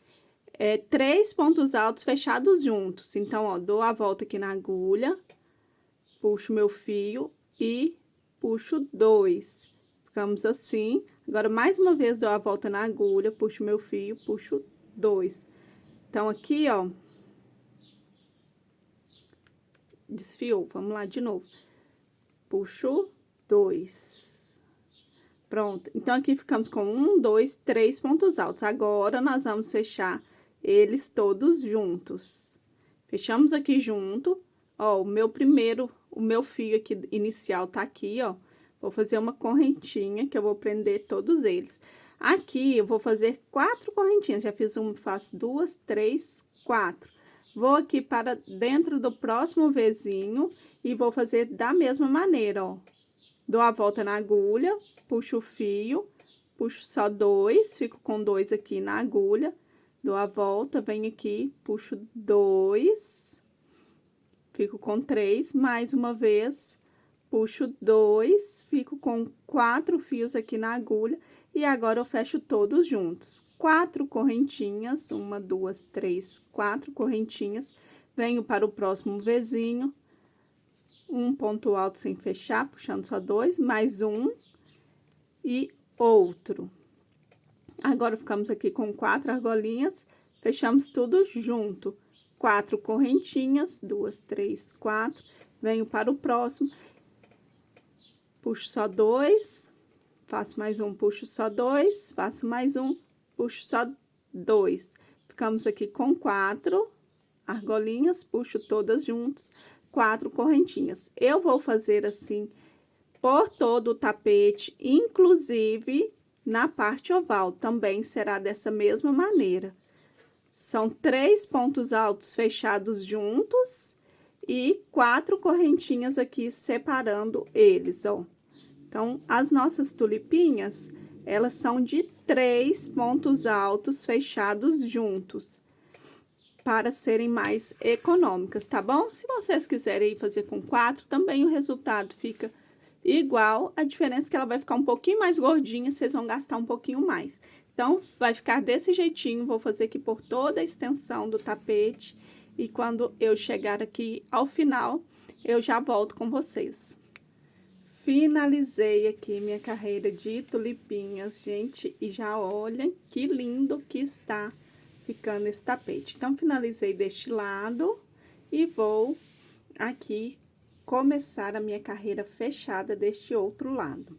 3 pontos altos fechados juntos. Então, ó, dou a volta aqui na agulha, puxo meu fio e puxo 2. Ficamos assim. Agora, mais uma vez, dou a volta na agulha, puxo meu fio, puxo 2. Então, aqui, ó, desfiou. Vamos lá de novo. Puxo 2. Pronto. Então, aqui ficamos com 1, 2, 3 pontos altos. Agora, nós vamos fechar eles todos juntos. Fechamos aqui junto. Ó, o meu fio aqui inicial tá aqui, ó. Vou fazer uma correntinha que eu vou prender todos eles. Aqui, eu vou fazer 4 correntinhas. Já fiz uma, faço 2, 3, 4. Vou aqui para dentro do próximo vezinho e vou fazer da mesma maneira, ó. Dou a volta na agulha, puxo o fio, puxo só 2, fico com 2 aqui na agulha, dou a volta, venho aqui, puxo 2, fico com 3, mais uma vez, puxo 2, fico com 4 fios aqui na agulha, e agora eu fecho todos juntos. 4 correntinhas, 1, 2, 3, 4 correntinhas, venho para o próximo vezinho, um ponto alto sem fechar, puxando só 2, mais um e outro. Agora, ficamos aqui com 4 argolinhas, fechamos tudo junto. 4 correntinhas, 2, 3, 4, venho para o próximo, puxo só 2, faço mais um, puxo só 2, faço mais um, puxo só 2. Ficamos aqui com 4 argolinhas, puxo todas juntas. 4 correntinhas. Eu vou fazer assim por todo o tapete, inclusive na parte oval, também será dessa mesma maneira. São 3 pontos altos fechados juntos e 4 correntinhas aqui separando eles, ó. Então, as nossas tulipinhas, elas são de 3 pontos altos fechados juntos, para serem mais econômicas, tá bom? Se vocês quiserem fazer com 4, também o resultado fica igual. A diferença é que ela vai ficar um pouquinho mais gordinha, vocês vão gastar um pouquinho mais. Então, vai ficar desse jeitinho, vou fazer aqui por toda a extensão do tapete. E quando eu chegar aqui ao final, eu já volto com vocês. Finalizei aqui minha carreira de tulipinhas, gente, e já olhem que lindo que está ficando esse tapete. Então, finalizei deste lado e vou aqui começar a minha carreira fechada deste outro lado.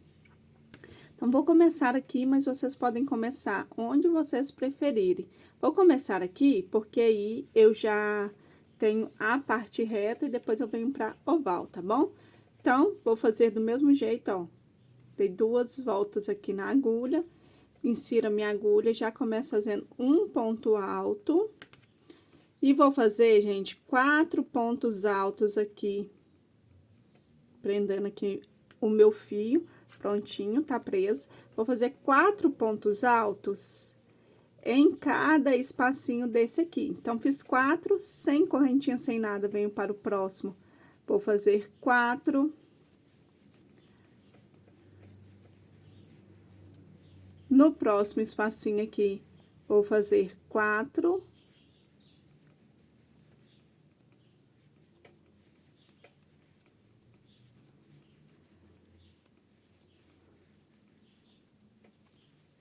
Então, vou começar aqui, mas vocês podem começar onde vocês preferirem. Vou começar aqui, porque aí eu já tenho a parte reta e depois eu venho pra oval, tá bom? Então, vou fazer do mesmo jeito, ó. Dei 2 voltas aqui na agulha. Insiro a minha agulha, já começo fazendo um ponto alto. E vou fazer, gente, 4 pontos altos aqui. Prendendo aqui o meu fio, prontinho, tá preso. Vou fazer 4 pontos altos em cada espacinho desse aqui. Então, fiz 4, sem correntinha, sem nada, venho para o próximo. Vou fazer 4. No próximo espacinho aqui, vou fazer 4.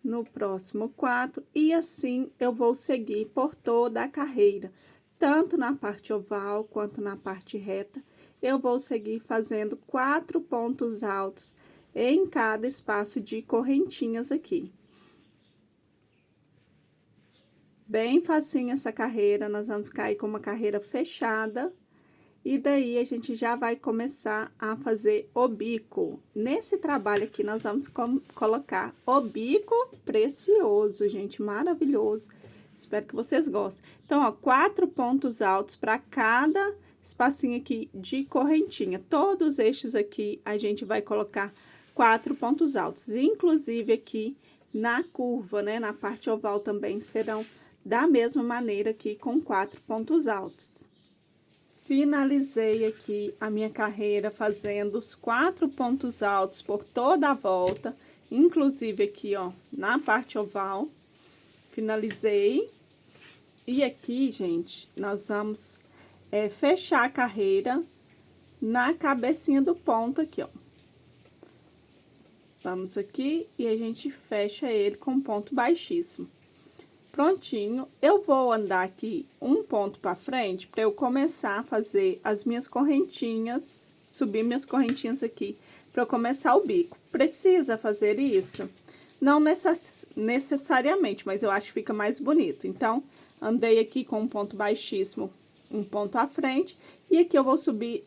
No próximo 4, e assim eu vou seguir por toda a carreira, tanto na parte oval quanto na parte reta, eu vou seguir fazendo 4 pontos altos em cada espaço de correntinhas aqui. Bem facinho essa carreira, nós vamos ficar aí com uma carreira fechada. E daí, a gente já vai começar a fazer o bico. Nesse trabalho aqui, nós vamos colocar o bico precioso, gente, maravilhoso. Espero que vocês gostem. Então, ó, 4 pontos altos para cada espacinho aqui de correntinha. Todos estes aqui, a gente vai colocar 4 pontos altos. Inclusive, aqui na curva, né, na parte oval também, serão da mesma maneira aqui, com 4 pontos altos. Finalizei aqui a minha carreira fazendo os 4 pontos altos por toda a volta, inclusive aqui, ó, na parte oval. Finalizei. E aqui, gente, nós vamos fechar a carreira na cabecinha do ponto aqui, ó. Vamos aqui e a gente fecha ele com ponto baixíssimo. Prontinho, eu vou andar aqui um ponto para frente para eu começar a fazer as minhas correntinhas, subir minhas correntinhas aqui, para eu começar o bico. Precisa fazer isso? Não necessariamente, mas eu acho que fica mais bonito. Então, andei aqui com um ponto baixíssimo, um ponto à frente, e aqui eu vou subir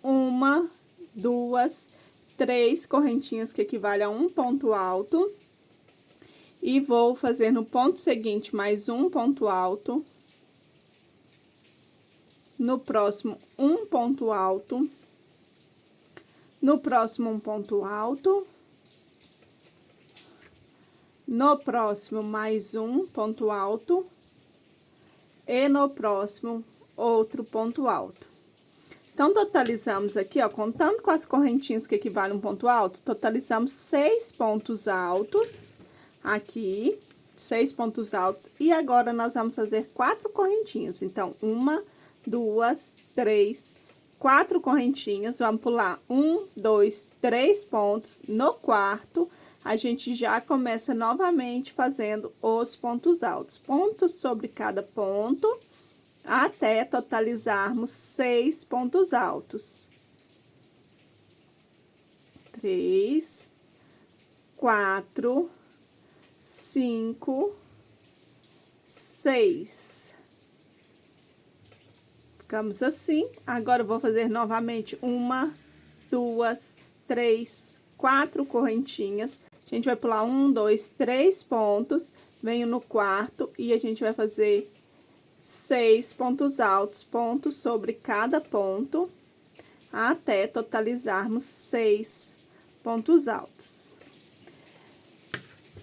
1, 2, 3 correntinhas que equivale a um ponto alto. E vou fazer no ponto seguinte mais um ponto alto. No próximo, um ponto alto. No próximo, um ponto alto. No próximo, mais um ponto alto. E no próximo, outro ponto alto. Então, totalizamos aqui, ó, contando com as correntinhas que equivalem a um ponto alto, totalizamos 6 pontos altos. Aqui, 6 pontos altos, e agora nós vamos fazer 4 correntinhas. Então, 1, 2, 3, 4 correntinhas, vamos pular 1, 2, 3 pontos. No quarto, a gente já começa novamente fazendo os pontos altos, pontos sobre cada ponto, até totalizarmos 6 pontos altos. 3, 4, 5, 6. Ficamos assim. Agora, eu vou fazer novamente 1, 2, 3, 4 correntinhas. A gente vai pular 1, 2, 3 pontos. Venho no quarto e a gente vai fazer 6 pontos altos, pontos sobre cada ponto, até totalizarmos 6 pontos altos.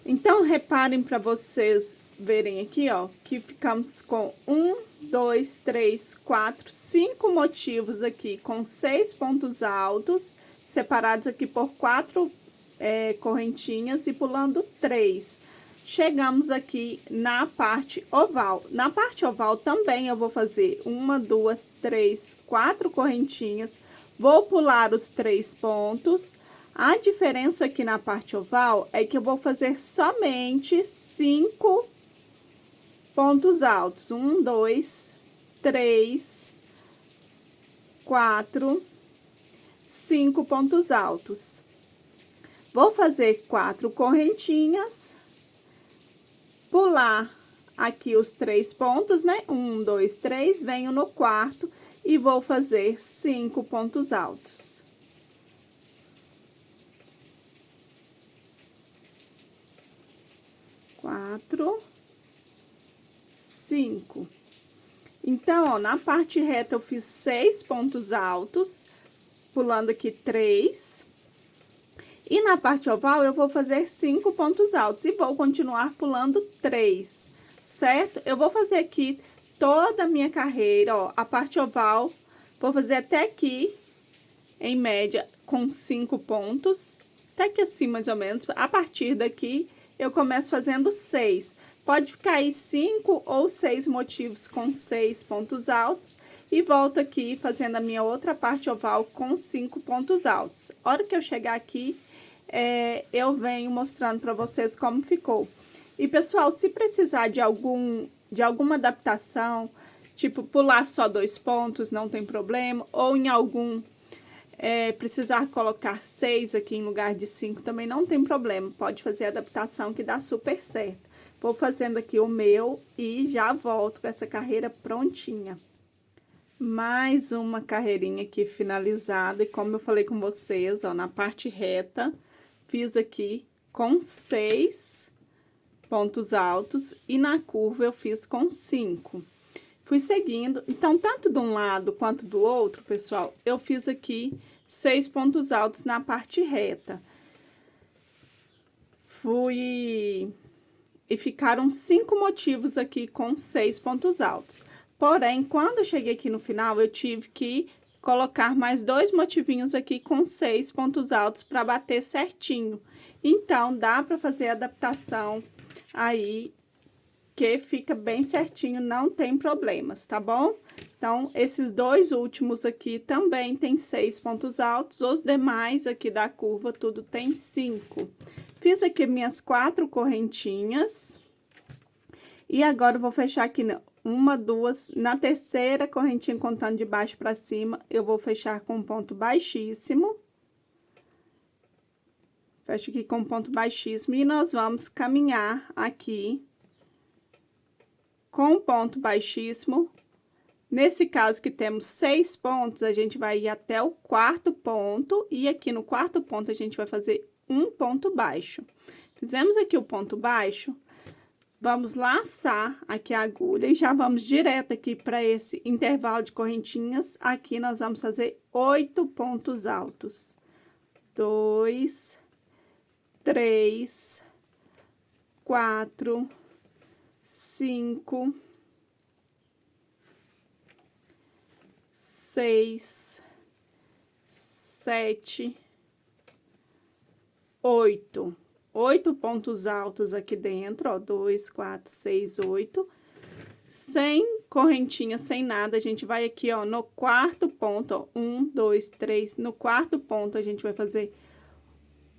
Então, reparem para vocês verem aqui, ó, que ficamos com 1, 2, 3, 4, 5 motivos aqui, com 6 pontos altos, separados aqui por 4 correntinhas e pulando 3. Chegamos aqui na parte oval. Na parte oval também eu vou fazer 1, 2, 3, 4 correntinhas, vou pular os 3 pontos. A diferença aqui na parte oval é que eu vou fazer somente 5 pontos altos. 1, 2, 3, 4, 5 pontos altos. Vou fazer 4 correntinhas, pular aqui os 3 pontos, né? 1, 2, 3, venho no quarto e vou fazer 5 pontos altos. 4, 5. Então, ó, na parte reta eu fiz 6 pontos altos, pulando aqui 3. E na parte oval eu vou fazer 5 pontos altos e vou continuar pulando 3. certo? Eu vou fazer aqui toda a minha carreira, ó, a parte oval, vou fazer até aqui, em média, com 5 pontos, até aqui assim, mais ou menos. A partir daqui, eu começo fazendo 6. Pode cair 5 ou 6 motivos com 6 pontos altos, e volto aqui fazendo a minha outra parte oval com 5 pontos altos. A hora que eu chegar aqui, eu venho mostrando para vocês como ficou. E, pessoal, se precisar de alguma adaptação, tipo, pular só 2 pontos, não tem problema, ou em algum precisar colocar 6 aqui em lugar de 5, também não tem problema. Pode fazer a adaptação que dá super certo. Vou fazendo aqui o meu e já volto com essa carreira prontinha. Mais uma carreirinha aqui finalizada. E como eu falei com vocês, ó, na parte reta, fiz aqui com 6 pontos altos e na curva eu fiz com 5. Fui seguindo, então, tanto de um lado quanto do outro, pessoal, eu fiz aqui 6 pontos altos na parte reta. E ficaram 5 motivos aqui com 6 pontos altos. Porém, quando eu cheguei aqui no final, eu tive que colocar mais 2 motivinhos aqui com 6 pontos altos para bater certinho. Então, dá para fazer a adaptação aí, que fica bem certinho, não tem problemas, tá bom? Então, esses 2 últimos aqui também tem 6 pontos altos, os demais aqui da curva tudo tem 5. Fiz aqui minhas 4 correntinhas. E agora eu vou fechar aqui uma, duas, na terceira correntinha contando de baixo para cima, eu vou fechar com um ponto baixíssimo. Fecho aqui com um ponto baixíssimo e nós vamos caminhar aqui com um ponto baixíssimo. Nesse caso que temos 6 pontos, a gente vai ir até o 4º ponto e aqui no 4º ponto a gente vai fazer um ponto baixo. Fizemos aqui o ponto baixo, vamos laçar aqui a agulha e já vamos direto aqui para esse intervalo de correntinhas. Aqui nós vamos fazer 8 pontos altos. 2, 3, 4, 5, 6, 7, 8. 8 pontos altos aqui dentro, ó, 2, 4, 6, 8. Sem correntinha, sem nada, a gente vai aqui, ó, no 4º ponto, ó, 1, 2, 3. No 4º ponto, a gente vai fazer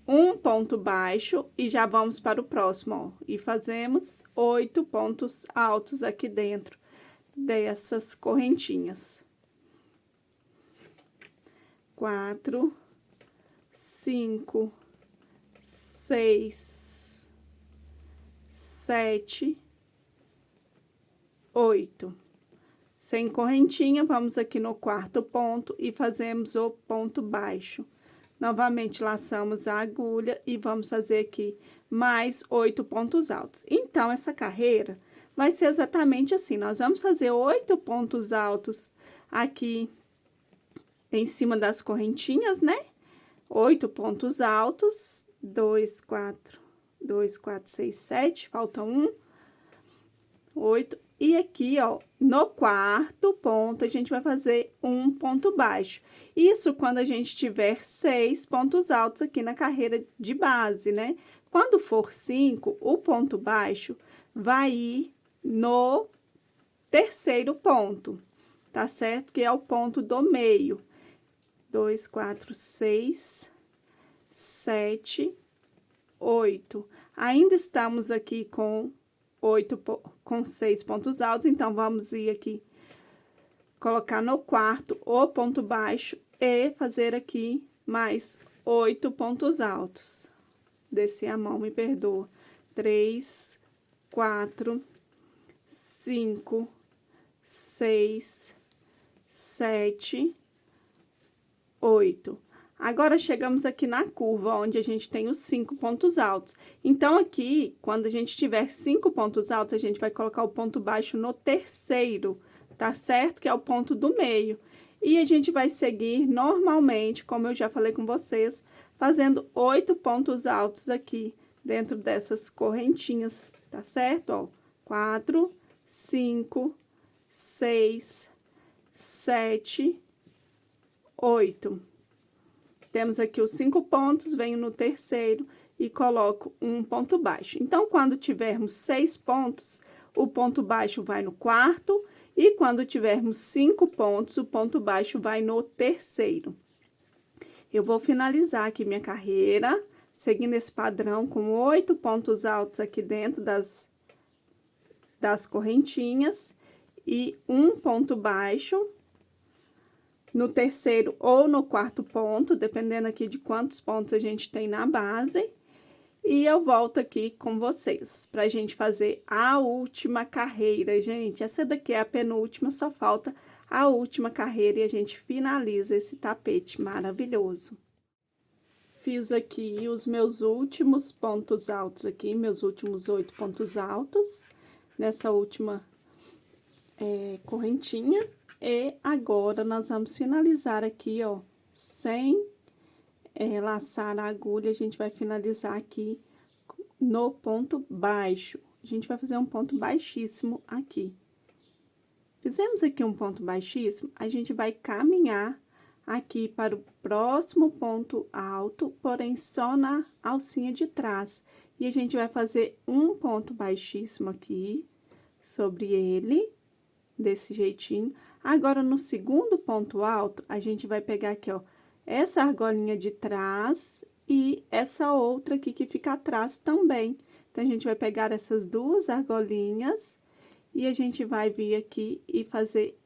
um ponto baixo e já vamos para o próximo, ó. E fazemos 8 pontos altos aqui dentro dessas correntinhas. 4, 5, 6, 7, 8. Sem correntinha, vamos aqui no 4º ponto e fazemos o ponto baixo. Novamente, laçamos a agulha e vamos fazer aqui mais 8 pontos altos. Então, essa carreira vai ser exatamente assim. Nós vamos fazer 8 pontos altos aqui em cima das correntinhas, né? 8 pontos altos, 2, 4, 6, 7, falta 1, 8. E aqui, ó, no 4º ponto, a gente vai fazer um ponto baixo. Isso quando a gente tiver 6 pontos altos aqui na carreira de base, né? Quando for 5, o ponto baixo vai ir no 3º ponto, tá certo? Que é o ponto do meio. 2, 4, 6, 7, 8. Ainda estamos aqui com 6 pontos altos, então, vamos ir aqui, colocar no 4º o ponto baixo e fazer aqui mais 8 pontos altos. Desci a mão, me perdoa. 3, 4, 5, 6, 7, 8. Agora, chegamos aqui na curva, onde a gente tem os 5 pontos altos. Então, aqui, quando a gente tiver 5 pontos altos, a gente vai colocar o ponto baixo no 3º, tá certo? Que é o ponto do meio. E a gente vai seguir normalmente, como eu já falei com vocês, fazendo 8 pontos altos aqui, dentro dessas correntinhas, tá certo? Ó, 4, 5, 6, 7, 8. Temos aqui os 5 pontos, venho no terceiro e coloco um ponto baixo. Então, quando tivermos 6 pontos, o ponto baixo vai no quarto, e quando tivermos 5 pontos, o ponto baixo vai no terceiro. Eu vou finalizar aqui minha carreira, seguindo esse padrão, com 8 pontos altos aqui dentro das correntinhas, e um ponto baixo no terceiro ou no quarto ponto, dependendo aqui de quantos pontos a gente tem na base. E eu volto aqui com vocês, pra gente fazer a última carreira, gente. Essa daqui é a penúltima, só falta a última carreira e a gente finaliza esse tapete maravilhoso. Fiz aqui os meus últimos pontos altos aqui, meus últimos 8 pontos altos, nessa última correntinha. E agora, nós vamos finalizar aqui, ó, sem laçar a agulha, a gente vai finalizar aqui no ponto baixo. A gente vai fazer um ponto baixíssimo aqui. Fizemos aqui um ponto baixíssimo, a gente vai caminhar aqui para o próximo ponto alto, porém só na alcinha de trás. E a gente vai fazer um ponto baixíssimo aqui sobre ele, desse jeitinho. Agora, no segundo ponto alto, a gente vai pegar aqui, ó, essa argolinha de trás e essa outra aqui que fica atrás também. Então, a gente vai pegar essas duas argolinhas e a gente vai vir aqui e fazer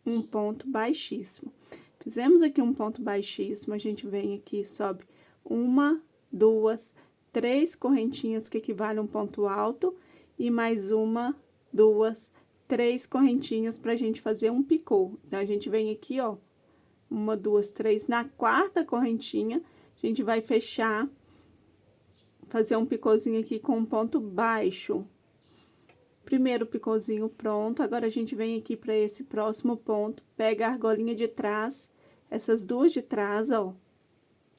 um ponto baixíssimo. Fizemos aqui um ponto baixíssimo, a gente vem aqui, sobe 1, 2, 3 correntinhas que equivalem a um ponto alto e mais 1, 2, 3 correntinhas pra gente fazer um picô. Então, a gente vem aqui, ó, 1, 2, 3, na quarta correntinha, a gente vai fechar, fazer um picôzinho aqui com um ponto baixo. Primeiro picôzinho pronto, agora a gente vem aqui para esse próximo ponto, pega a argolinha de trás, essas duas de trás, ó,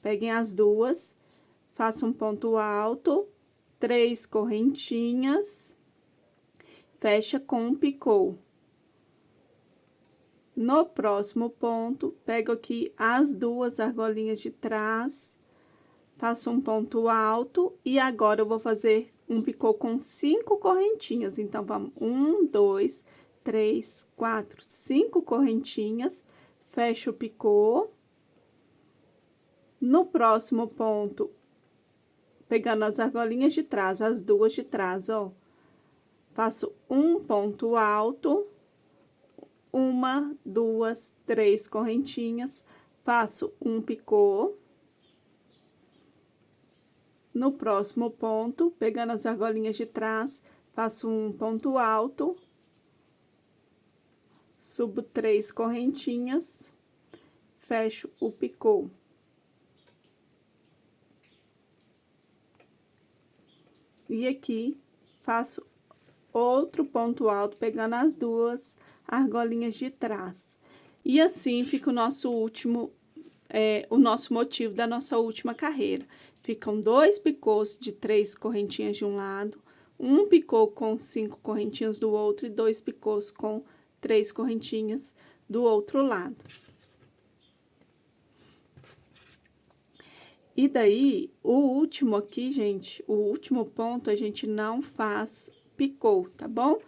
peguem as duas, faça um ponto alto, 3 correntinhas, fecha com um picô. No próximo ponto, pego aqui as duas argolinhas de trás, faço um ponto alto e agora eu vou fazer um picô com 5 correntinhas. Então, vamos 1, 2, 3, 4, 5 correntinhas, fecho o picô. No próximo ponto, pegando as argolinhas de trás, as duas de trás, ó, faço um ponto alto, 1, 2, 3 correntinhas, faço um picô. No próximo ponto, pegando as argolinhas de trás, faço um ponto alto, subo 3 correntinhas, fecho o picô. E aqui, faço outro ponto alto, pegando as duas argolinhas de trás. E assim fica o nosso último, o nosso motivo da nossa última carreira. Ficam 2 picôs de 3 correntinhas de um lado, um picô com 5 correntinhas do outro e 2 picôs com 3 correntinhas do outro lado. E daí, o último aqui, gente, o último ponto, a gente não faz picô, tá bom?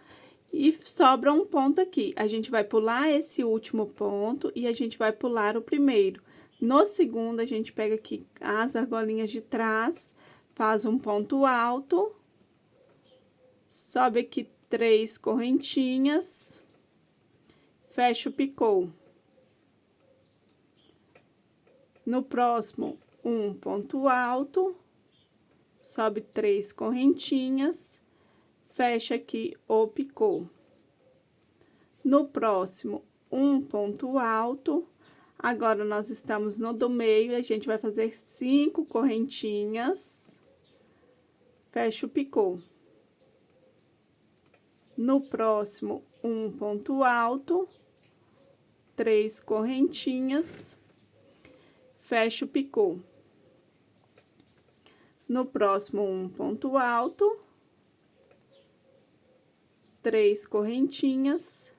E sobra um ponto aqui. A gente vai pular esse último ponto e a gente vai pular o primeiro. No segundo, a gente pega aqui as argolinhas de trás, faz um ponto alto, sobe aqui 3 correntinhas, fecha o picô. No próximo, um ponto alto, sobe 3 correntinhas, fecha aqui o picô. No próximo, um ponto alto. Agora, nós estamos no do meio, a gente vai fazer 5 correntinhas, fecha o picô. No próximo, um ponto alto, 3 correntinhas, fecha o picô. No próximo, um ponto alto, 3 correntinhas,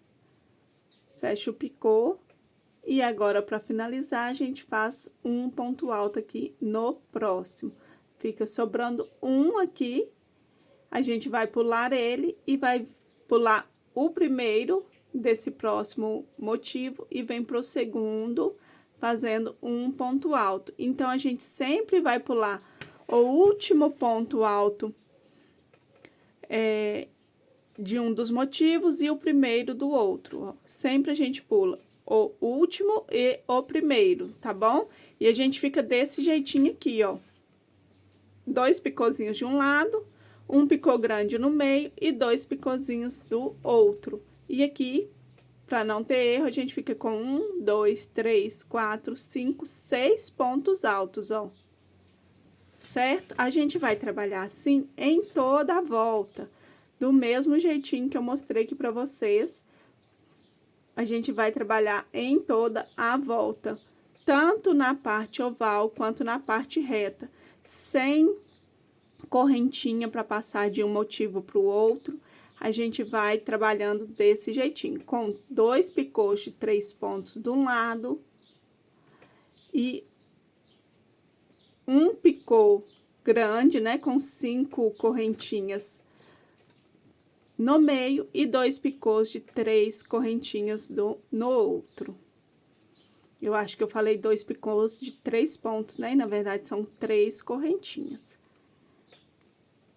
fecha o picô. E agora, para finalizar, a gente faz um ponto alto aqui no próximo. Fica sobrando um aqui, a gente vai pular ele e vai pular o primeiro desse próximo motivo e vem pro segundo, fazendo um ponto alto. Então, a gente sempre vai pular o último ponto alto de um dos motivos e o primeiro do outro, ó. Sempre a gente pula o último e o primeiro, tá bom? E a gente fica desse jeitinho aqui, ó. 2 picôzinhos de um lado, um picô grande no meio e 2 picôzinhos do outro. E aqui, para não ter erro, a gente fica com 1, 2, 3, 4, 5, 6 pontos altos, ó. Certo? A gente vai trabalhar assim em toda a volta, do mesmo jeitinho que eu mostrei aqui para vocês. A gente vai trabalhar em toda a volta, tanto na parte oval quanto na parte reta, sem correntinha para passar de um motivo para o outro. A gente vai trabalhando desse jeitinho, com 2 picôs de 3 pontos de um lado e um picô grande, né, com 5 correntinhas no meio e 2 picôs de 3 correntinhas no outro. Eu acho que eu falei 2 picôs de 3 pontos, né? E na verdade são 3 correntinhas.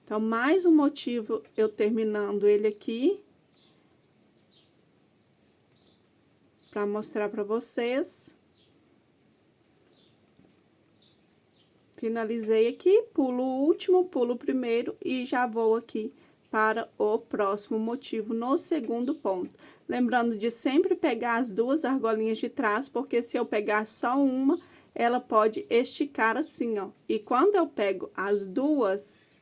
Então, mais um motivo eu terminando ele aqui, para mostrar para vocês. Finalizei aqui, pulo o último, pulo o primeiro e já vou aqui para o próximo motivo no segundo ponto. Lembrando de sempre pegar as 2 argolinhas de trás, porque se eu pegar só uma, ela pode esticar assim, ó. E quando eu pego as 2,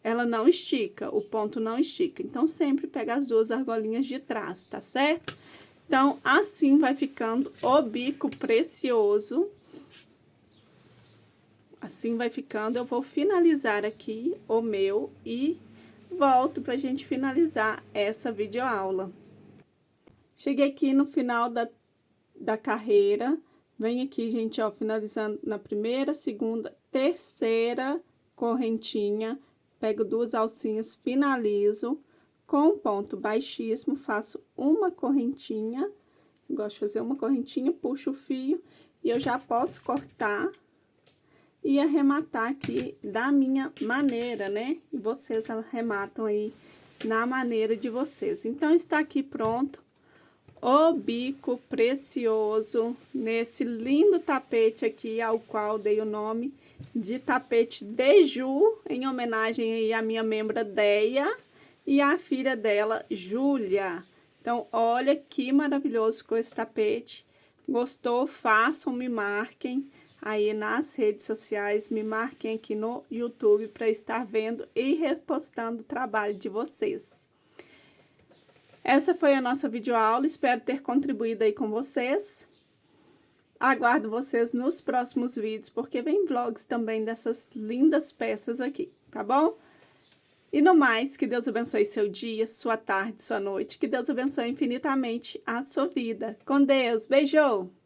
ela não estica, o ponto não estica. Então, sempre pega as 2 argolinhas de trás, tá certo? Então, assim vai ficando o bico precioso. Assim vai ficando, eu vou finalizar aqui o meu e volto pra gente finalizar essa videoaula. Cheguei aqui no final da carreira, vem aqui, gente, ó, finalizando na primeira, segunda, terceira correntinha, pego 2 alcinhas, finalizo com ponto baixíssimo, faço uma correntinha, gosto de fazer uma correntinha, puxo o fio e eu já posso cortar e arrematar aqui da minha maneira, né? E vocês arrematam aí na maneira de vocês. Então, está aqui pronto o bico precioso nesse lindo tapete aqui, ao qual dei o nome de tapete de Ju, em homenagem aí à minha membra Deia e à filha dela, Júlia. Então, olha que maravilhoso ficou esse tapete. Gostou? Façam, me marquem aí nas redes sociais, me marquem aqui no YouTube para estar vendo e repostando o trabalho de vocês. Essa foi a nossa videoaula, espero ter contribuído aí com vocês. Aguardo vocês nos próximos vídeos, porque vem vlogs também dessas lindas peças aqui, tá bom? E no mais, que Deus abençoe seu dia, sua tarde, sua noite, que Deus abençoe infinitamente a sua vida. Com Deus, beijou!